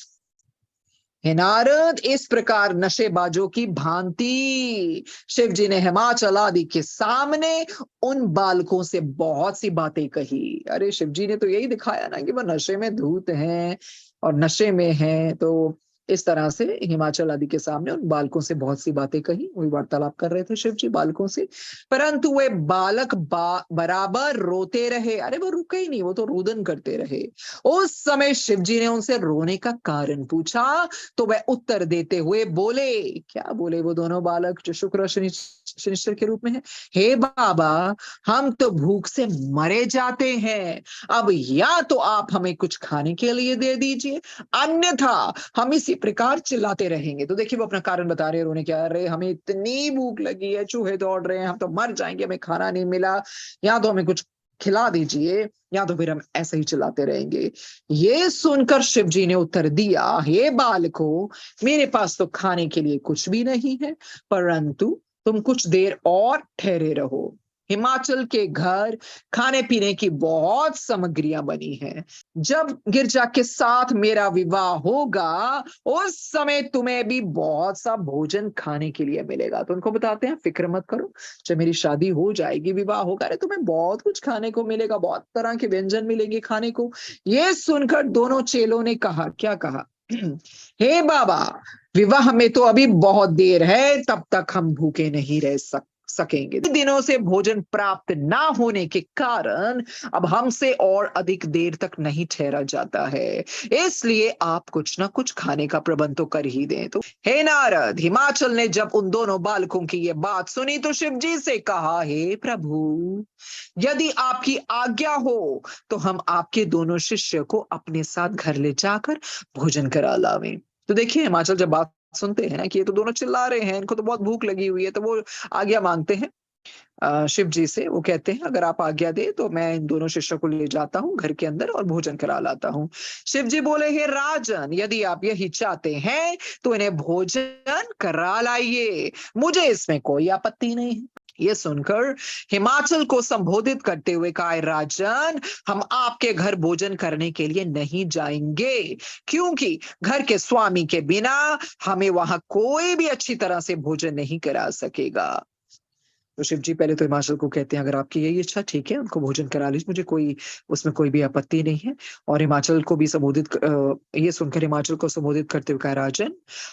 हे नारद, इस प्रकार नशेबाजों की भांति शिव जी ने हिमाचल आदि के सामने उन बालकों से बहुत सी बातें कही। अरे शिव जी ने तो यही दिखाया ना कि वह नशे में धूत हैं और नशे में हैं, तो इस तरह से हिमाचल आदि के सामने उन बालकों से बहुत सी बातें कही। वही वार्तालाप कर रहे थे शिव जी बालकों से। परंतु वे बालक बराबर रोते रहे। अरे वो रुके ही नहीं, वो तो रुदन करते रहे। उस समय शिव जी ने उनसे रोने का कारण पूछा, तो वह उत्तर देते हुए बोले, क्या बोले वो दोनों बालक जो शुक्र और शनिश्चर के रूप में है? हे बाबा, हम तो भूख से मरे जाते हैं। अब या तो आप हमें कुछ खाने के लिए दे दीजिए, अन्यथा हम इसी प्रकार चिल्लाते रहेंगे। तो देखिए वो अपना कारण बता रहे, रोने क्या रहे, हमें इतनी भूख लगी है, चूहे दौड़ रहे हैं, हम तो मर जाएंगे, हमें खाना नहीं मिला, या तो हमें कुछ खिला दीजिए, या तो फिर हम ऐसे ही चिल्लाते रहेंगे। ये सुनकर शिव जी ने उत्तर दिया, हे बालको, मेरे पास तो खाने के लिए कुछ भी नहीं है, परंतु तुम कुछ देर और ठहरे रहो। हिमाचल के घर खाने पीने की बहुत सामग्रियां बनी हैं। जब गिरजा के साथ मेरा विवाह होगा, उस समय तुम्हें भी बहुत सा भोजन खाने के लिए मिलेगा। तो उनको बताते हैं, फिक्र मत करो, जब मेरी शादी हो जाएगी, विवाह होगा, अरे तुम्हें बहुत कुछ खाने को मिलेगा, बहुत तरह के व्यंजन मिलेंगे खाने को। ये सुनकर दोनों चेलों ने कहा, क्या कहा? हे बाबा, विवाह में तो अभी बहुत देर है, तब तक हम भूखे नहीं रह सकेंगे। दिनों से भोजन प्राप्त ना होने के कारण अब हमसे और अधिक देर तक नहीं ठहरा जाता है, इसलिए आप कुछ ना कुछ खाने का प्रबंध तो कर ही दें। तो हे नारद, हिमाचल ने जब उन दोनों बालकों की ये बात सुनी तो शिव जी से कहा, हे प्रभु, यदि आपकी आज्ञा हो तो हम आपके दोनों शिष्य को अपने साथ घर ले जाकर भोजन करा लावें। तो देखिए हिमाचल जब बात सुनते हैं कि ये तो दोनों चिल्ला रहे हैं, इनको तो बहुत भूख लगी हुई है, तो वो आज्ञा मांगते हैं शिव जी से। वो कहते हैं, अगर आप आज्ञा दे तो मैं इन दोनों शिष्यों को ले जाता हूँ घर के अंदर और भोजन करा लाता हूँ। शिव जी बोले, हे राजन, यदि आप यही चाहते हैं तो इन्हें भोजन करा लाइए, मुझे इसमें कोई आपत्ति नहीं है। ये सुनकर हिमाचल को संबोधित करते हुए कहा, राजन, हम आपके घर भोजन करने के लिए नहीं जाएंगे, क्योंकि घर के स्वामी के बिना हमें वहां कोई भी अच्छी तरह से भोजन नहीं करा सकेगा। तो शिव जी पहले तो हिमाचल को कहते हैं, अगर आपकी यही इच्छा, ठीक है, उनको भोजन करा लीजिए, मुझे कोई उसमें कोई भी आपत्ति नहीं है। और हिमाचल को भी ये सुनकर हिमाचल को संबोधित करते हुए कहा, राजन,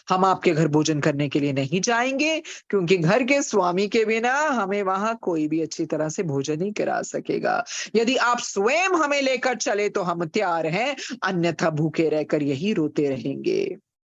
हम आपके घर भोजन करने के लिए नहीं जाएंगे, क्योंकि घर के स्वामी के बिना हमें वहां कोई भी अच्छी तरह से भोजन नहीं करा सकेगा। यदि आप स्वयं हमें लेकर चले तो हम तैयार हैं, अन्यथा भूखे रहकर यही रोते रहेंगे।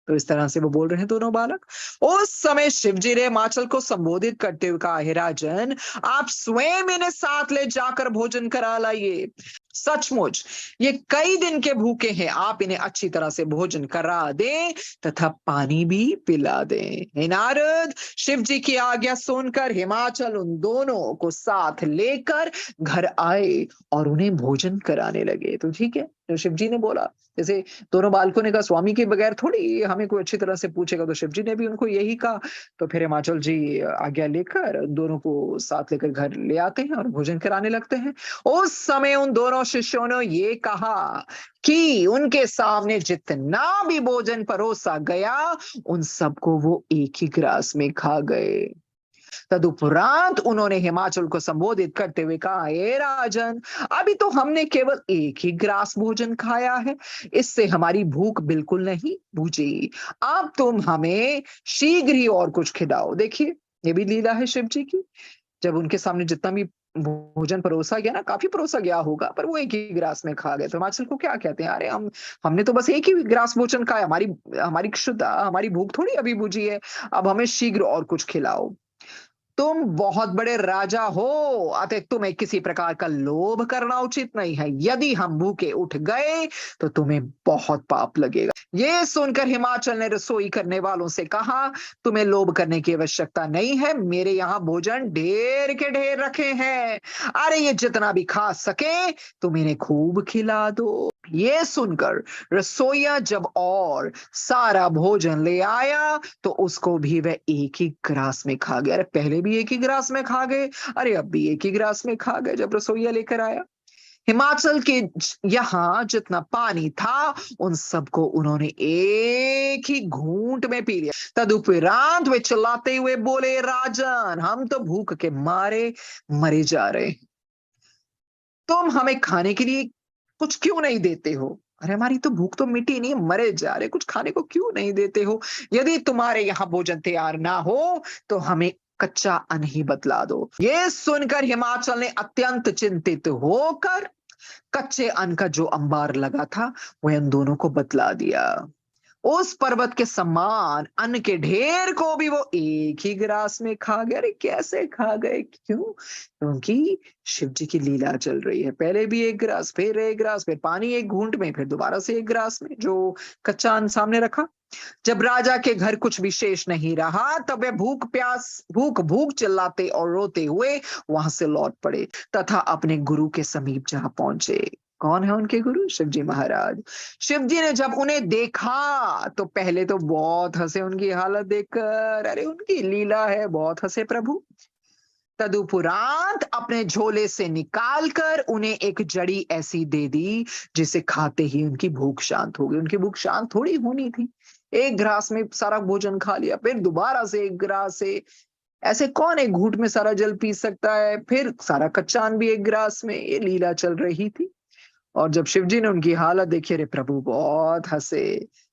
तो इस तरह से वो बोल रहे हैं दोनों बालक। उस समय शिवजी ने हिमाचल को संबोधित करते हुए कहा, हे राजन, आप स्वयं इन्हें साथ ले जाकर भोजन करा लाइए। सचमुच ये कई दिन के भूखे हैं, आप इन्हें अच्छी तरह से भोजन करा दें तथा पानी भी पिला दें। हे नारद, शिव जी की आज्ञा सुनकर हिमाचल उन दोनों को साथ लेकर घर आए और उन्हें भोजन कराने लगे। तो ठीक है, जो शिव जी ने बोला, जैसे दोनों बालकों ने कहा, स्वामी के बगैर थोड़ी हमें कोई अच्छी तरह से पूछेगा, तो शिव जी ने भी उनको यही कहा। तो फिर हिमाचल जी आज्ञा लेकर दोनों को साथ लेकर घर ले आते हैं और भोजन कराने लगते हैं। उस समय उन दोनों शिष्यों ने ये कहा कि उनके सामने जितना भी भोजन परोसा गया, उन सबको वो एक ही ग्रास में खा गए। तदुपरांत उन्होंने हिमाचल को संबोधित करते हुए कहा, हे राजन, अभी तो हमने केवल एक ही ग्रास भोजन खाया है, इससे हमारी भूख बिल्कुल नहीं बुझी। अब तुम हमें शीघ्र ही और कुछ खिलाओ। देखिए ये भी लीला है शिव जी की। जब उनके सामने जितना भी भोजन परोसा गया ना, काफी परोसा गया होगा, पर वो एक ही ग्रास में खा गए। तो हिमाचल को क्या कहते हैं, अरे हमने तो बस एक ही ग्रास भोजन खाया, हमारी हमारी क्षुधा, हमारी भूख थोड़ी अभी बुझी है, अब हमें शीघ्र और कुछ खिलाओ। तुम बहुत बड़े राजा हो, अतः तुम्हें किसी प्रकार का लोभ करना उचित नहीं है। यदि हम भूखे उठ गए तो तुम्हें बहुत पाप लगेगा। ये सुनकर हिमाचल ने रसोई करने वालों से कहा, तुम्हें लोभ करने की आवश्यकता नहीं है, मेरे यहाँ भोजन ढेर के ढेर रखे हैं, अरे ये जितना भी खा सके तुम इन्हें खूब खिला दो। ये सुनकर रसोईया जब और सारा भोजन ले आया तो उसको भी वह एक ही ग्रास में खा गया। अरे पहले भी एक ही ग्रास में खा गए, अरे अब भी एक ही ग्रास में खा गए जब रसोईया लेकर आया। हिमाचल के यहाँ जितना पानी था उन सबको उन्होंने एक ही घूंट में पी लिया। तदुपरांत वे चिल्लाते हुए बोले, राजन, हम तो भूख के मारे मरे जा रहे हैं, तुम हमें खाने के लिए कुछ क्यों नहीं देते हो? अरे हमारी तो भूख तो मिटी नहीं, मरे जा रहे, कुछ खाने को क्यों नहीं देते हो? यदि तुम्हारे यहाँ भोजन तैयार ना हो तो हमें कच्चा अन्न ही बतला दो। ये सुनकर हिमाचल ने अत्यंत चिंतित होकर कच्चे अन्न का जो अंबार लगा था वह इन दोनों को बतला दिया। उस पर्वत के समान अन्न के ढेर को भी वो एक ही गिलास में खा गए। अरे कैसे खा गए? क्यों? क्योंकि शिव जी की लीला चल रही है। पहले भी एक गिलास, फिर एक गिलास, फिर पानी एक घूंट में, फिर दोबारा से एक गिलास में जो कच्चा अन्न सामने रखा। जब राजा के घर कुछ विशेष नहीं रहा तब वे भूख भूख चिल्लाते और रोते हुए वहां से लौट पड़े तथा अपने गुरु के समीप जहां पहुंचे। कौन है उनके गुरु? शिव जी महाराज। शिव जी ने जब उन्हें देखा तो पहले तो बहुत हंसे उनकी हालत देखकर। अरे उनकी लीला है, बहुत हंसे प्रभु। तदुपरांत अपने झोले से निकालकर उन्हें एक जड़ी ऐसी दे दी जिसे खाते ही उनकी भूख शांत हो गई। उनकी भूख शांत थोड़ी होनी थी, एक गिलास में सारा भोजन खा लिया, फिर दोबारा से एक गिलास से। ऐसे कौन एक घूंट में सारा जल पी सकता है? फिर सारा कच्चा अन्न भी एक गिलास में। ये लीला चल रही थी। और जब शिव जी ने उनकी हालत देखी, अरे प्रभु बहुत हंसे।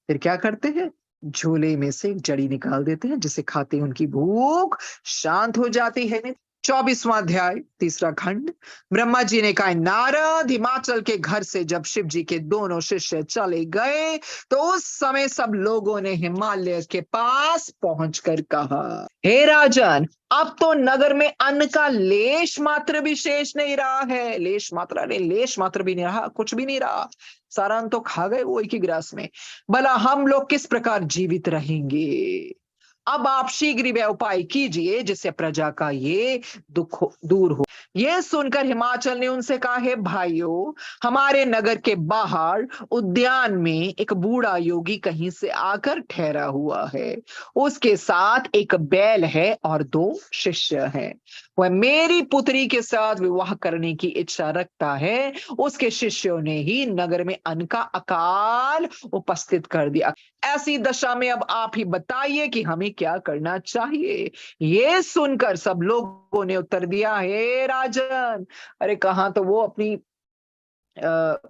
फिर क्या करते हैं? झोले में से एक जड़ी निकाल देते हैं जिसे खाते ही उनकी भूख शांत हो जाती है। 24वां अध्याय, तीसरा खंड। ब्रह्मा जी ने कहा, नारद, हिमाचल के घर से जब शिव जी के दोनों शिष्य चले गए तो उस समय सब लोगों ने हिमालय के पास पहुंचकर कहा, हे राजन, अब तो नगर में अन्न का लेश मात्र भी शेष नहीं रहा है। लेश मात्र, अरे लेश मात्र भी नहीं रहा, कुछ भी नहीं रहा। सारा अन्न तो खा गए वो एक ही गिलास में। भला हम लोग किस प्रकार जीवित रहेंगे? अब आप शीघ्र वह उपाय कीजिए जिससे प्रजा का ये दुख दूर हो। ये सुनकर हिमाचल ने उनसे कहा, है भाइयों, हमारे नगर के बाहर उद्यान में एक बूढ़ा योगी कहीं से आकर ठहरा हुआ है। उसके साथ एक बैल है और 2 शिष्य हैं। वह मेरी पुत्री के साथ विवाह करने की इच्छा रखता है। उसके शिष्यों ने ही नगर में अन्न का अकाल उपस्थित कर दिया। ऐसी दशा में अब आप ही बताइए कि हमें क्या करना चाहिए? ये सुनकर सब लोगों ने उत्तर दिया, हे राजन। अरे कहाँ तो वो अपनी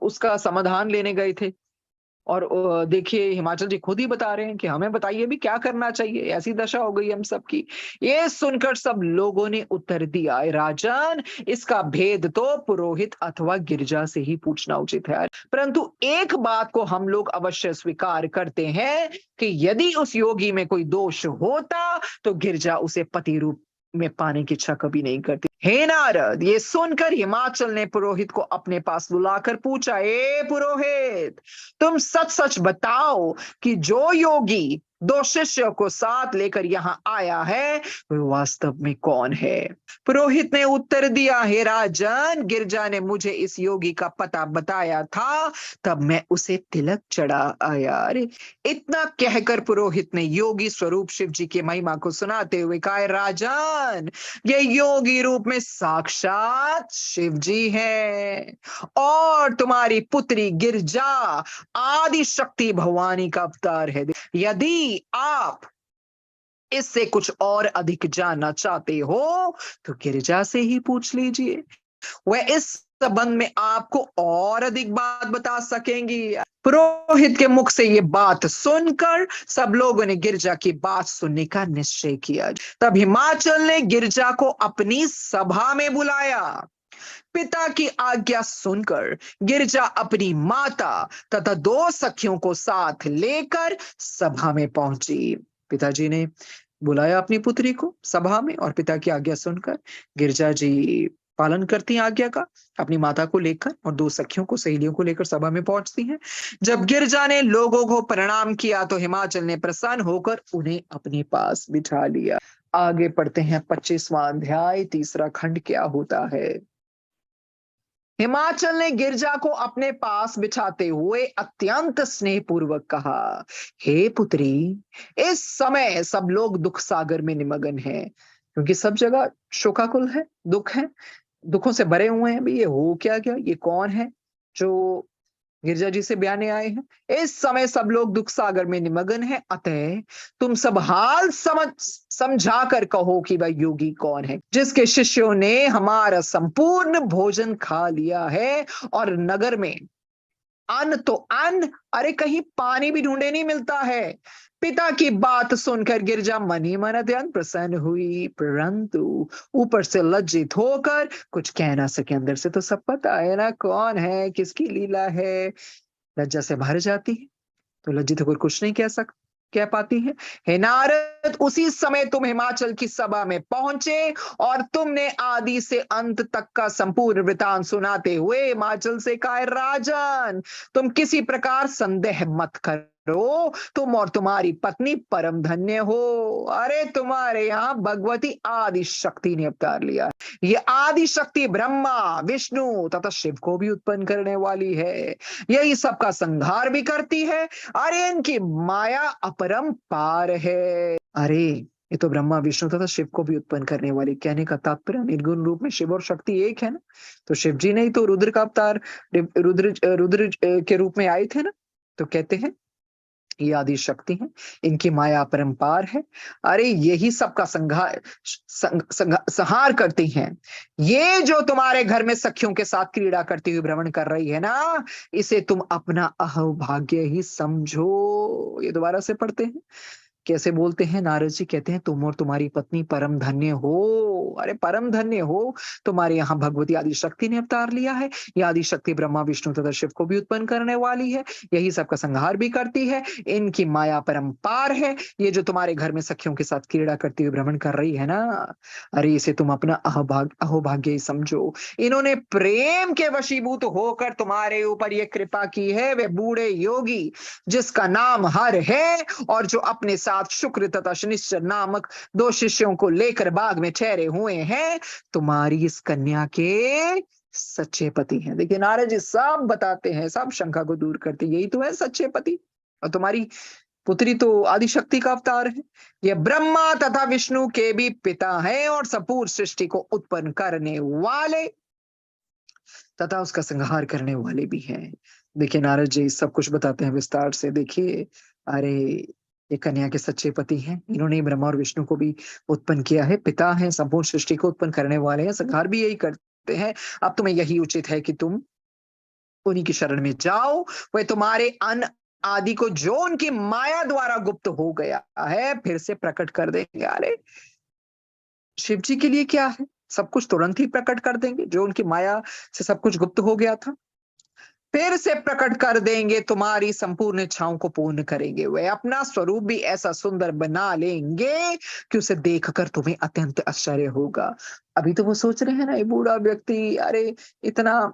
उसका समाधान लेने गए थे। और देखिए हिमाचल जी खुद ही बता रहे हैं कि हमें बताइए भी क्या करना चाहिए, ऐसी दशा हो गई हम सबकी। ये सुनकर सब लोगों ने उत्तर दिया, राजन, इसका भेद तो पुरोहित अथवा गिरजा से ही पूछना उचित है। परंतु एक बात को हम लोग अवश्य स्वीकार करते हैं कि यदि उस योगी में कोई दोष होता तो गिरजा उसे पति रूप में पाने की इच्छा कभी नहीं करती। हे नारद, ये सुनकर हिमाचल ने पुरोहित को अपने पास बुलाकर पूछा, ए पुरोहित, तुम सच सच बताओ कि जो योगी 2 शिष्यों को साथ लेकर यहाँ आया है वह वास्तव में कौन है? पुरोहित ने उत्तर दिया, हे राजन, गिरजा ने मुझे इस योगी का पता बताया था, तब मैं उसे तिलक चढ़ा आया। अरे इतना कहकर पुरोहित ने योगी स्वरूप शिव जी की महिमा को सुनाते हुए कहा, राजन, ये योगी रूप में साक्षात शिव जी है और तुम्हारी पुत्री गिरजा आदि शक्ति भवानी का अवतार है। यदि आप इससे कुछ और अधिक जानना चाहते हो तो गिरजा से ही पूछ लीजिए, वह इस संबंध में आपको और अधिक बात बता सकेंगी। पुरोहित के मुख से ये बात सुनकर सब लोगों ने गिरजा की बात सुनने का निश्चय किया। तब हिमाचल ने गिरजा को अपनी सभा में बुलाया। पिता की आज्ञा सुनकर गिरजा अपनी माता तथा 2 सखियों को साथ लेकर सभा में पहुंची। पिताजी ने बुलाया अपनी पुत्री को सभा में और पिता की आज्ञा सुनकर गिरजा जी पालन करती हैं आज्ञा का। अपनी माता को लेकर और 2 सखियों को, सहेलियों को लेकर सभा में पहुंचती हैं। जब गिरजा ने लोगों को प्रणाम किया तो हिमाचल ने प्रसन्न होकर उन्हें अपने पास बिठा लिया। आगे पढ़ते हैं 25वां अध्याय, तीसरा खंड, क्या होता है। हिमाचल ने गिरजा को अपने पास बिठाते हुए अत्यंत स्नेहपूर्वक कहा, हे पुत्री, इस समय सब लोग दुख सागर में निमग्न हैं, क्योंकि सब जगह शोकाकुल है, दुख है। दुखों से भरे हुए हैं, भी ये हो क्या गया, ये कौन है जो गिरजा जी से बयाने आए हैं। इस समय सब लोग दुख सागर में निमग्न हैं, अतः तुम सब हाल समझा कर कहो कि वह योगी कौन है जिसके शिष्यों ने हमारा संपूर्ण भोजन खा लिया है और नगर में अन्न तो अन्न, अरे कहीं पानी भी ढूंढे नहीं मिलता है। पिता की बात सुनकर गिरजा मन ही मन अत्यंत प्रसन्न हुई, परंतु ऊपर से लज्जित होकर कुछ कह ना सके। अंदर से तो सब पता है ना कौन है, किसकी लीला है। लज्जा से भर जाती है तो लज्जित होकर कुछ नहीं कह पाती है। हे नारद, उसी समय तुम हिमाचल की सभा में पहुंचे और तुमने आदि से अंत तक का संपूर्ण वृतांत सुनाते हुए हिमाचल से कहा, राजन तुम किसी प्रकार संदेह मत करो, तुम और तुम्हारी पत्नी परम धन्य हो। अरे तुम्हारे यहाँ भगवती आदि शक्ति ने अवतार लिया। ये आदि शक्ति ब्रह्मा विष्णु तथा शिव को भी उत्पन्न करने वाली है, यही सबका संहार भी करती है। अरे इनकी माया अपरंपार है। अरे ये तो ब्रह्मा विष्णु तथा शिव को भी उत्पन्न करने वाली। कहने का तात्पर्य निर्गुण रूप में शिव और शक्ति एक है ना। तो शिव जी ने ही तो रुद्र का अवतार रुद्र के रूप में आए थे ना। तो कहते हैं ये आदि शक्ति है, इनकी माया अपरंपार है। अरे यही सबका संहार करती हैं। ये जो तुम्हारे घर में सखियों के साथ क्रीड़ा करती हुई भ्रमण कर रही है ना, इसे तुम अपना अहोभाग्य ही समझो। ये दोबारा से पढ़ते हैं, कैसे बोलते हैं नारद जी, कहते हैं तुम और तुम्हारी पत्नी परम धन्य हो। अरे परम धन्य हो, तुम्हारे यहाँ भगवती आदि शक्ति ने अवतार लिया है। ये आदि शक्ति ब्रह्मा विष्णु तथा शिव को भी उत्पन्न करने वाली है, यही सबका संहार भी करती है। इनकी माया परंपार है। ये जो तुम्हारे घर में सखियों के साथ क्रीड़ा करती हुई भ्रमण कर रही है ना, अरे इसे तुम अपना अहोभाग्य ही समझो। इन्होंने प्रेम के वशीभूत होकर तुम्हारे ऊपर ये कृपा की है। वे बूढ़े योगी जिसका नाम हर है और जो अपने साथ शुक्र तथा शनिश्चर नामक दो शिष्यों को लेकर बाग में ठहरे हुए हैं, तुम्हारी इस कन्या के सच्चे पति हैं। देखिए नारद जी सब बताते हैं, सब शंका को दूर करते, यही तो है सच्चे पति। और तुम्हारी पुत्री तो आदिशक्ति का अवतार है। यह ब्रह्मा तथा विष्णु के भी पिता है और संपूर्ण सृष्टि को उत्पन्न करने वाले तथा उसका संहार करने वाले भी हैं। देखिए नारद जी सब कुछ बताते हैं विस्तार से। देखिए अरे ये कन्या के सच्चे पति हैं, इन्होंने ब्रह्मा और विष्णु को भी उत्पन्न किया है, पिता हैं, संपूर्ण सृष्टि को उत्पन्न करने वाले हैं, संहार भी यही करते हैं। अब तुम्हें यही उचित है कि तुम उन्हीं की शरण में जाओ। वे तुम्हारे अन्न आदि को जो उनकी माया द्वारा गुप्त हो गया है फिर से प्रकट कर देंगे। अरे शिव जी के लिए क्या है, सब कुछ तुरंत ही प्रकट कर देंगे। जो उनकी माया से सब कुछ गुप्त हो गया था फिर से प्रकट कर देंगे, तुम्हारी संपूर्ण इच्छाओं को पूर्ण करेंगे। वे अपना स्वरूप भी ऐसा सुंदर बना लेंगे कि उसे देखकर तुम्हें अत्यंत आश्चर्य होगा। अभी तो वो सोच रहे हैं ना ये बूढ़ा व्यक्ति, अरे इतना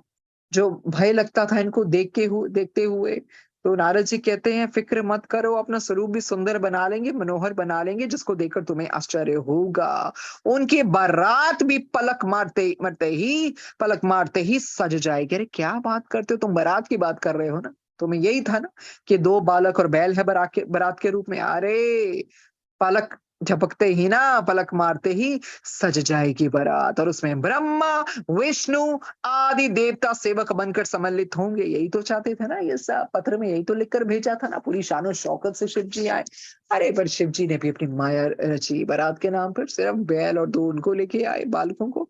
जो भय लगता था इनको देखते हुए। तो नारद जी कहते हैं फिक्र मत करो, अपना स्वरूप भी सुंदर बना लेंगे, मनोहर बना लेंगे, जिसको देखकर तुम्हें आश्चर्य होगा। उनकी बारात भी पलक मारते ही सज जाएगी। अरे क्या बात करते हो तुम, बारात की बात कर रहे हो ना। तुम्हें यही था ना कि दो बालक और बैल है बारात के रूप में। अरे पलक झपकते ही ना, पलक मारते ही सज जाएगी बारात और उसमें ब्रह्मा विष्णु आदि देवता सेवक बनकर सम्मिलित होंगे। यही तो चाहते थे ना, ये सब पत्र में यही तो लिखकर भेजा था ना, पूरी शानो शौकत से शिव जी आए। अरे पर शिव जी ने भी अपनी माया रची, बारात के नाम पर सिर्फ बैल और दो उनको लेके आए बालकों को,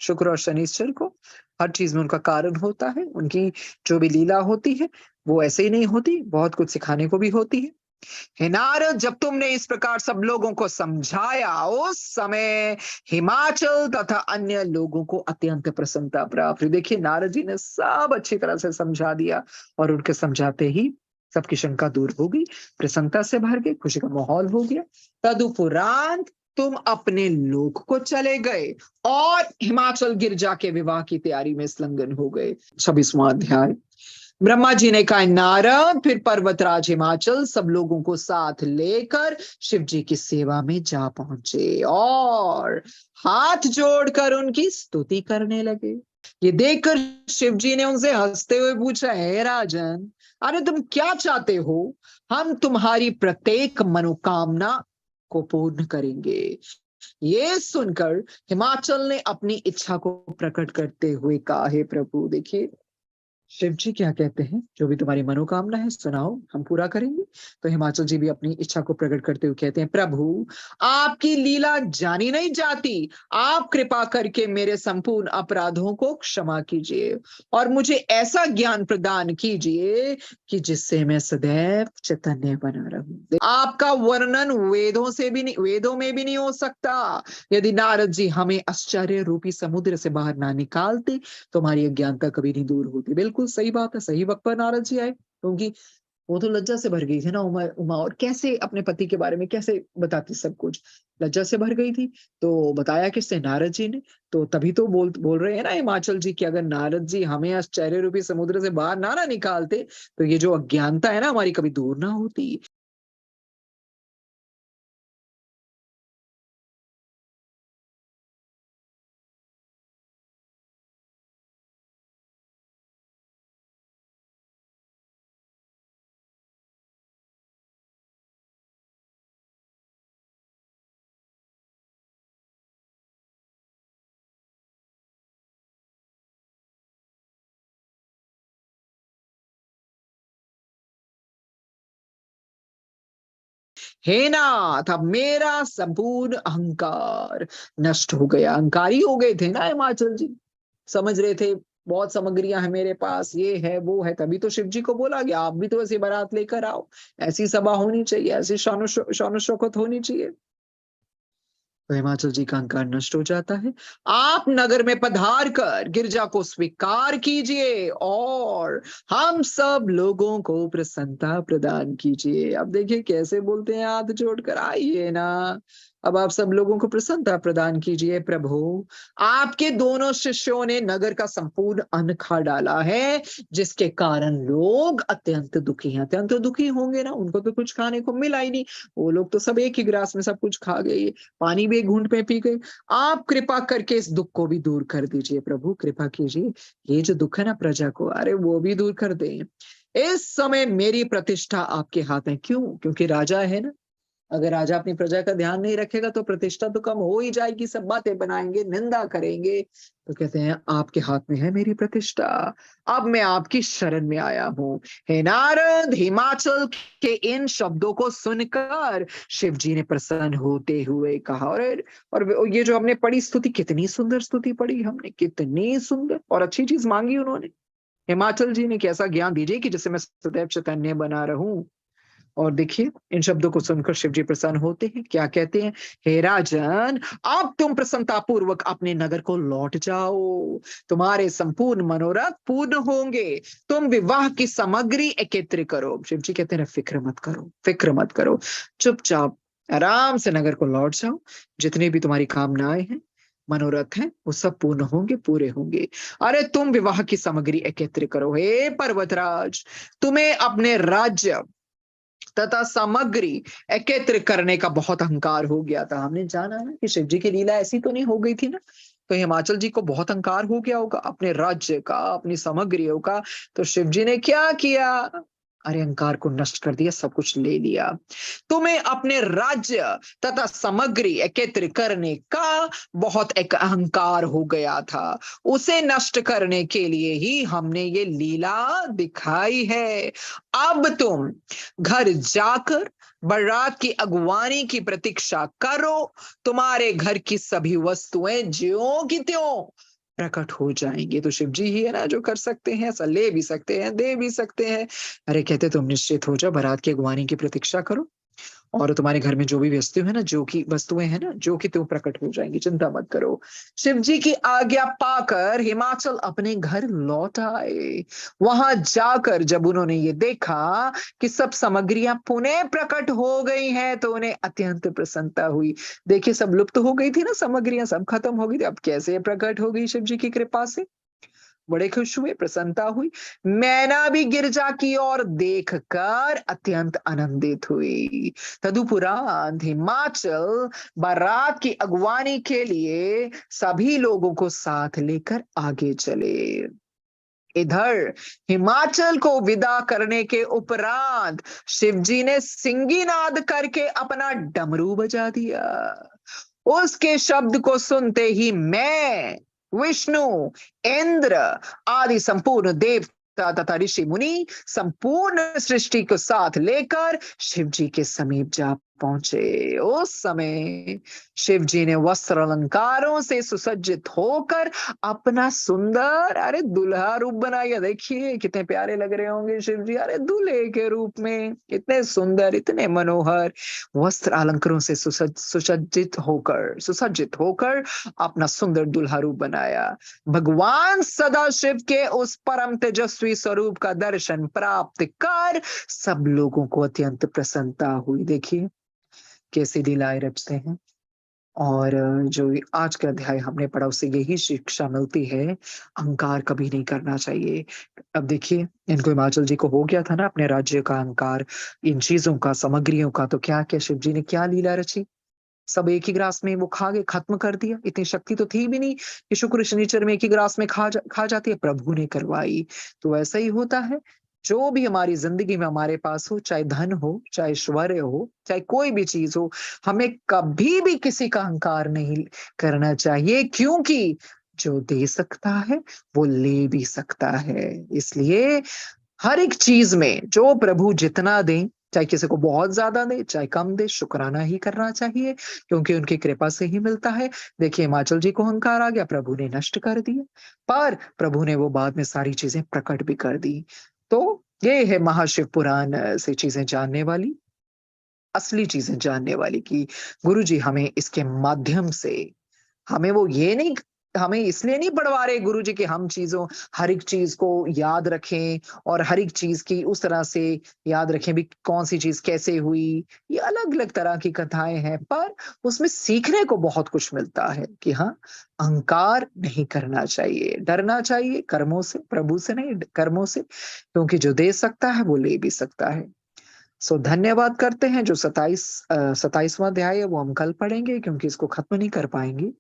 शुक्र और शनिश्चर को। हर चीज में उनका कारण होता है, उनकी जो भी लीला होती है वो ऐसे ही नहीं होती, बहुत कुछ सिखाने को भी होती है। हे नारद, जब तुमने इस प्रकार सब लोगों को समझाया उस समय हिमाचल तथा अन्य लोगों को अत्यंत प्रसन्नता प्राप्त हुई। देखिए नारद जी ने सब अच्छी तरह से समझा दिया और उनके समझाते ही सबकी शंका दूर हो गई, प्रसन्नता से भर गए, खुशी का माहौल हो गया। तदुपरांत तुम अपने लोक को चले गए और हिमाचल गिरजा के विवाह की तैयारी में संलग्न हो गए। 26वां अध्याय। ब्रह्मा जी ने कहा, नारद फिर पर्वतराज हिमाचल सब लोगों को साथ लेकर शिव जी की सेवा में जा पहुंचे और हाथ जोड़कर उनकी स्तुति करने लगे। ये देखकर शिव जी ने उनसे हंसते हुए पूछा, हे राजन, अरे तुम क्या चाहते हो? हम तुम्हारी प्रत्येक मनोकामना को पूर्ण करेंगे। ये सुनकर हिमाचल ने अपनी इच्छा को प्रकट करते हुए कहा, हे प्रभु, देखिए शिव जी क्या कहते हैं, जो भी तुम्हारी मनोकामना है सुनाओ, हम पूरा करेंगे। तो हिमाचल जी भी अपनी इच्छा को प्रकट करते हुए कहते हैं, प्रभु आपकी लीला जानी नहीं जाती, आप कृपा करके मेरे संपूर्ण अपराधों को क्षमा कीजिए और मुझे ऐसा ज्ञान प्रदान कीजिए कि जिससे मैं सदैव चैतन्य बना रहूं। आपका वर्णन वेदों में भी नहीं हो सकता। यदि नारद जी हमें आश्चर्य रूपी समुद्र से बाहर ना निकालते, तुम्हारी अज्ञानता कभी नहीं दूर होती। बिल्कुल सही बात है, सही वक्त पर नारद जी आए, क्योंकि वो तो लज्जा से भर गई थी ना उमा उमा, और कैसे अपने पति के बारे में कैसे बताती, सब कुछ लज्जा से भर गई थी। तो बताया किससे, नारद जी ने। तो तभी तो बोल रहे हैं ना हिमाचल जी कि अगर नारद जी हमें आश्चर्य रूपी समुद्र से बाहर ना निकालते, तो ये जो अज्ञानता है ना हमारी, कभी दूर ना होती। हे नाथ, अब मेरा संपूर्ण अहंकार नष्ट हो गया। अहंकारी हो गए थे ना हिमाचल जी, समझ रहे थे बहुत सामग्रियां हैं मेरे पास, ये है वो है, तभी तो शिव जी को बोला गया आप भी तो ऐसी बारात लेकर आओ, ऐसी सभा होनी चाहिए, ऐसी शान शौकत होनी चाहिए। तो हिमाचल जी का अहंकार नष्ट हो जाता है। आप नगर में पधार कर गिरजा को स्वीकार कीजिए और हम सब लोगों को प्रसन्नता प्रदान कीजिए। अब देखिए कैसे बोलते हैं, हाथ जोड़कर, आइए ना, अब आप सब लोगों को प्रसन्नता प्रदान कीजिए प्रभु। आपके दोनों शिष्यों ने नगर का संपूर्ण अन्न खा डाला है, जिसके कारण लोग अत्यंत दुखी हैं। अत्यंत दुखी होंगे ना, उनको तो कुछ खाने को मिला ही नहीं, वो लोग तो सब एक ही गिलास में सब कुछ खा गए, पानी भी एक घूंट में पी गए। आप कृपा करके इस दुख को भी दूर कर दीजिए प्रभु, कृपा कीजिए, ये जो दुख है ना प्रजा को, अरे वो भी दूर कर दें। इस समय मेरी प्रतिष्ठा आपके हाथ है। क्यों? क्योंकि राजा है ना, अगर राजा अपनी प्रजा का ध्यान नहीं रखेगा तो प्रतिष्ठा तो कम हो ही जाएगी, सब बातें बनाएंगे, निंदा करेंगे। तो कहते हैं आपके हाथ में है मेरी प्रतिष्ठा, अब मैं आपकी शरण में आया हूं। हे नारद, हिमाचल के इन शब्दों को सुनकर शिव जी ने प्रसन्न होते हुए कहा, और ये जो हमने पढ़ी स्तुति, कितनी सुंदर स्तुति पढ़ी हमने, कितनी सुंदर और अच्छी चीज मांगी उन्होंने। हिमाचल जी ने कैसा ज्ञान दीजिए कि जिससे मैं सदैव चैतन्य बना रहूं। और देखिए इन शब्दों को सुनकर शिव जी प्रसन्न होते हैं, क्या कहते हैं, हे राजन, अब तुम प्रसन्नता पूर्वक अपने नगर को लौट जाओ, तुम्हारे संपूर्ण मनोरथ पूर्ण होंगे। तुम विवाह की सामग्री एकत्र करो। शिव जी कहते हैं फिक्र मत करो, फिक्र मत करो, चुपचाप आराम से नगर को लौट जाओ। जितनी भी तुम्हारी कामनाएं हैं, मनोरथ है, वो सब पूर्ण होंगे, पूरे होंगे। अरे तुम विवाह की सामग्री एकत्र करो। हे पर्वतराज, तुम्हें अपने राज्य तथा सामग्री एकत्र करने का बहुत अहंकार हो गया था। हमने जाना है कि शिव जी की लीला ऐसी तो नहीं हो गई थी ना, तो हिमाचल जी को बहुत अहंकार हो गया होगा अपने राज्य का, अपनी सामग्रियों का। तो शिव जी ने क्या किया, अरे अहंकार को नष्ट कर दिया, सब कुछ ले लिया। तुम्हें अपने राज्य तथा सामग्री एकत्र करने का बहुत एक अहंकार हो गया था, उसे नष्ट करने के लिए ही हमने ये लीला दिखाई है। अब तुम घर जाकर बारात की अगवानी की प्रतीक्षा करो, तुम्हारे घर की सभी वस्तुएं ज्यों की त्यों प्रकट हो जाएंगे। तो शिव जी ही है ना जो कर सकते हैं, ऐसा ले भी सकते हैं, दे भी सकते हैं। अरे कहते तुम निश्चित हो जाओ, बारात की अगवानी की प्रतीक्षा करो और तुम्हारे घर में जो भी वस्तु है ना, जो की वस्तुएं है ना, जो कि तुम प्रकट हो जाएंगी, चिंता मत करो। शिव जी की आज्ञा पाकर हिमाचल अपने घर लौट आए। वहां जाकर जब उन्होंने ये देखा कि सब सामग्रियां पुनः प्रकट हो गई हैं, तो उन्हें अत्यंत प्रसन्नता हुई। देखिए सब लुप्त हो गई थी ना, सामग्रियां सब खत्म हो गई थी, अब कैसे प्रकट हो गई शिव जी की कृपा से। बड़े खुश हुए, प्रसन्नता हुई। मैना भी गिरजा की ओर देखकर अत्यंत आनंदित हुई। तदुपरांत हिमाचल बारात की अगवानी के लिए सभी लोगों को साथ लेकर आगे चले। इधर हिमाचल को विदा करने के उपरांत शिवजी ने सिंगीनाद करके अपना डमरू बजा दिया उसके शब्द को सुनते ही मैं, विष्णु, इंद्र आदि संपूर्ण देवता तथा ऋषि मुनि संपूर्ण सृष्टि को साथ लेकर शिव जी के समीप जा पहुंचे। उस समय शिव जी ने वस्त्र अलंकारों से सुसज्जित होकर अपना सुंदर अरे दुल्हा रूप बनाया। देखिए कितने प्यारे लग रहे होंगे शिव जी, अरे दूल्हे के रूप में, इतने सुंदर, इतने मनोहर वस्त्र अलंकारों से सुसज्जित होकर अपना सुंदर दुल्हा रूप बनाया। भगवान सदाशिव के उस परम तेजस्वी स्वरूप का दर्शन प्राप्त कर सब लोगों को अत्यंत प्रसन्नता हुई। देखिए कैसे लीलाएं रचते हैं। और जो आज का अध्याय हमने पढ़ा उससे यही शिक्षा मिलती है, अहंकार कभी नहीं करना चाहिए। अब देखिए इनको हिमाचल जी को हो गया था ना अपने राज्य का अहंकार, इन चीजों का, सामग्रियों का, तो क्या क्या शिव जी ने क्या लीला रची, सब एक ही ग्रास में वो खा गए, खत्म कर दिया। इतनी शक्ति तो थी भी नहीं कि शुक्र शनिचर में एक ही ग्रास में खा जाती है, प्रभु ने करवाई। तो ऐसा ही होता है, जो भी हमारी जिंदगी में हमारे पास हो, चाहे धन हो, चाहे ऐश्वर्य हो, चाहे कोई भी चीज हो, हमें कभी भी किसी का अहंकार नहीं करना चाहिए, क्योंकि जो दे सकता है वो ले भी सकता है। इसलिए हर एक चीज में जो प्रभु जितना दे, चाहे किसी को बहुत ज्यादा दे चाहे कम दे, शुक्राना ही करना चाहिए, क्योंकि उनकी कृपा से ही मिलता है। देखिए हिमाचल जी को अहंकार आ गया, प्रभु ने नष्ट कर दिया, पर प्रभु ने वो बाद में सारी चीजें प्रकट भी कर दी। तो ये है महाशिव पुराण से चीजें जानने वाली, असली चीजें जानने वाली, कि गुरु जी हमें इसके माध्यम से, हमें वो ये नहीं, हमें इसलिए नहीं पढ़वा रहे गुरु जी कि हम चीजों, हर एक चीज को याद रखें और हर एक चीज की उस तरह से याद रखें भी, कौन सी चीज कैसे हुई। ये अलग अलग तरह की कथाएं हैं, पर उसमें सीखने को बहुत कुछ मिलता है कि हाँ, अहंकार नहीं करना चाहिए, डरना चाहिए कर्मों से, प्रभु से नहीं, कर्मों से, क्योंकि जो दे सकता है वो ले भी सकता है। सो धन्यवाद करते हैं। जो 27वां अध्याय है वो हम कल पढ़ेंगे, क्योंकि इसको खत्म नहीं कर पाएंगे।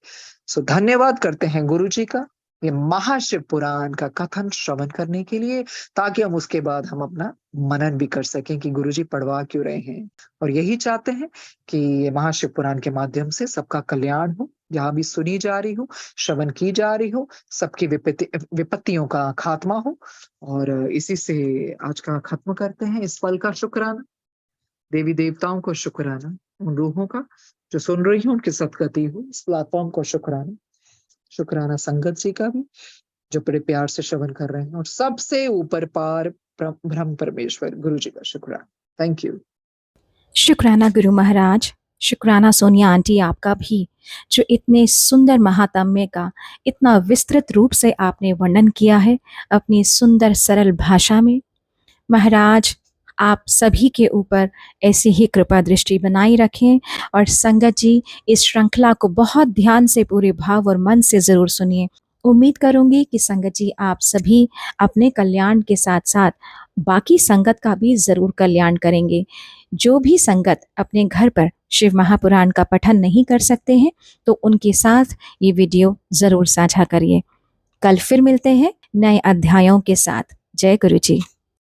सो धन्यवाद करते हैं गुरु जी का, ये महाशिव पुराण का कथन श्रवण करने के लिए, ताकि हम उसके बाद हम अपना मनन भी कर सकें कि गुरु जी पढ़वा क्यों रहे हैं। और यही चाहते हैं कि ये महाशिव पुराण के माध्यम से सबका कल्याण हो, जहां भी सुनी जा रही हो, श्रवण की जा रही हो, सबकी विपत्तियों का खात्मा हो। और इसी से आज का खत्म करते हैं, इस पल का शुक्राना, देवी देवताओं को शुक्राना, उन रूहों का जो सुन रही हो उनकी सदगति हो, इस प्लेटफॉर्म को शुक्राना, शुक्राना संगत जी का भी जो बड़े प्यार से श्रवण कर रहे हैं, और सबसे ऊपर पार ब्रह्म परमेश्वर गुरु जी का शुक्राना। Thank you. शुक्राना गुरु महाराज, शुक्राना सोनिया आंटी आपका भी, जो इतने सुंदर महात्म्य का इतना विस्तृत रूप से आपने वर्णन किया है अपनी सुंदर सरल भाषा में। महाराज आप सभी के ऊपर ऐसी ही कृपा दृष्टि बनाई रखें, और संगत जी इस श्रृंखला को बहुत ध्यान से पूरे भाव और मन से जरूर सुनिए। उम्मीद करूंगी कि संगत जी आप सभी अपने कल्याण के साथ साथ बाकी संगत का भी जरूर कल्याण करेंगे। जो भी संगत अपने घर पर शिव महापुराण का पठन नहीं कर सकते हैं, तो उनके साथ ये वीडियो जरूर साझा करिए। कल फिर मिलते हैं नए अध्यायों के साथ। जय गुरु जी।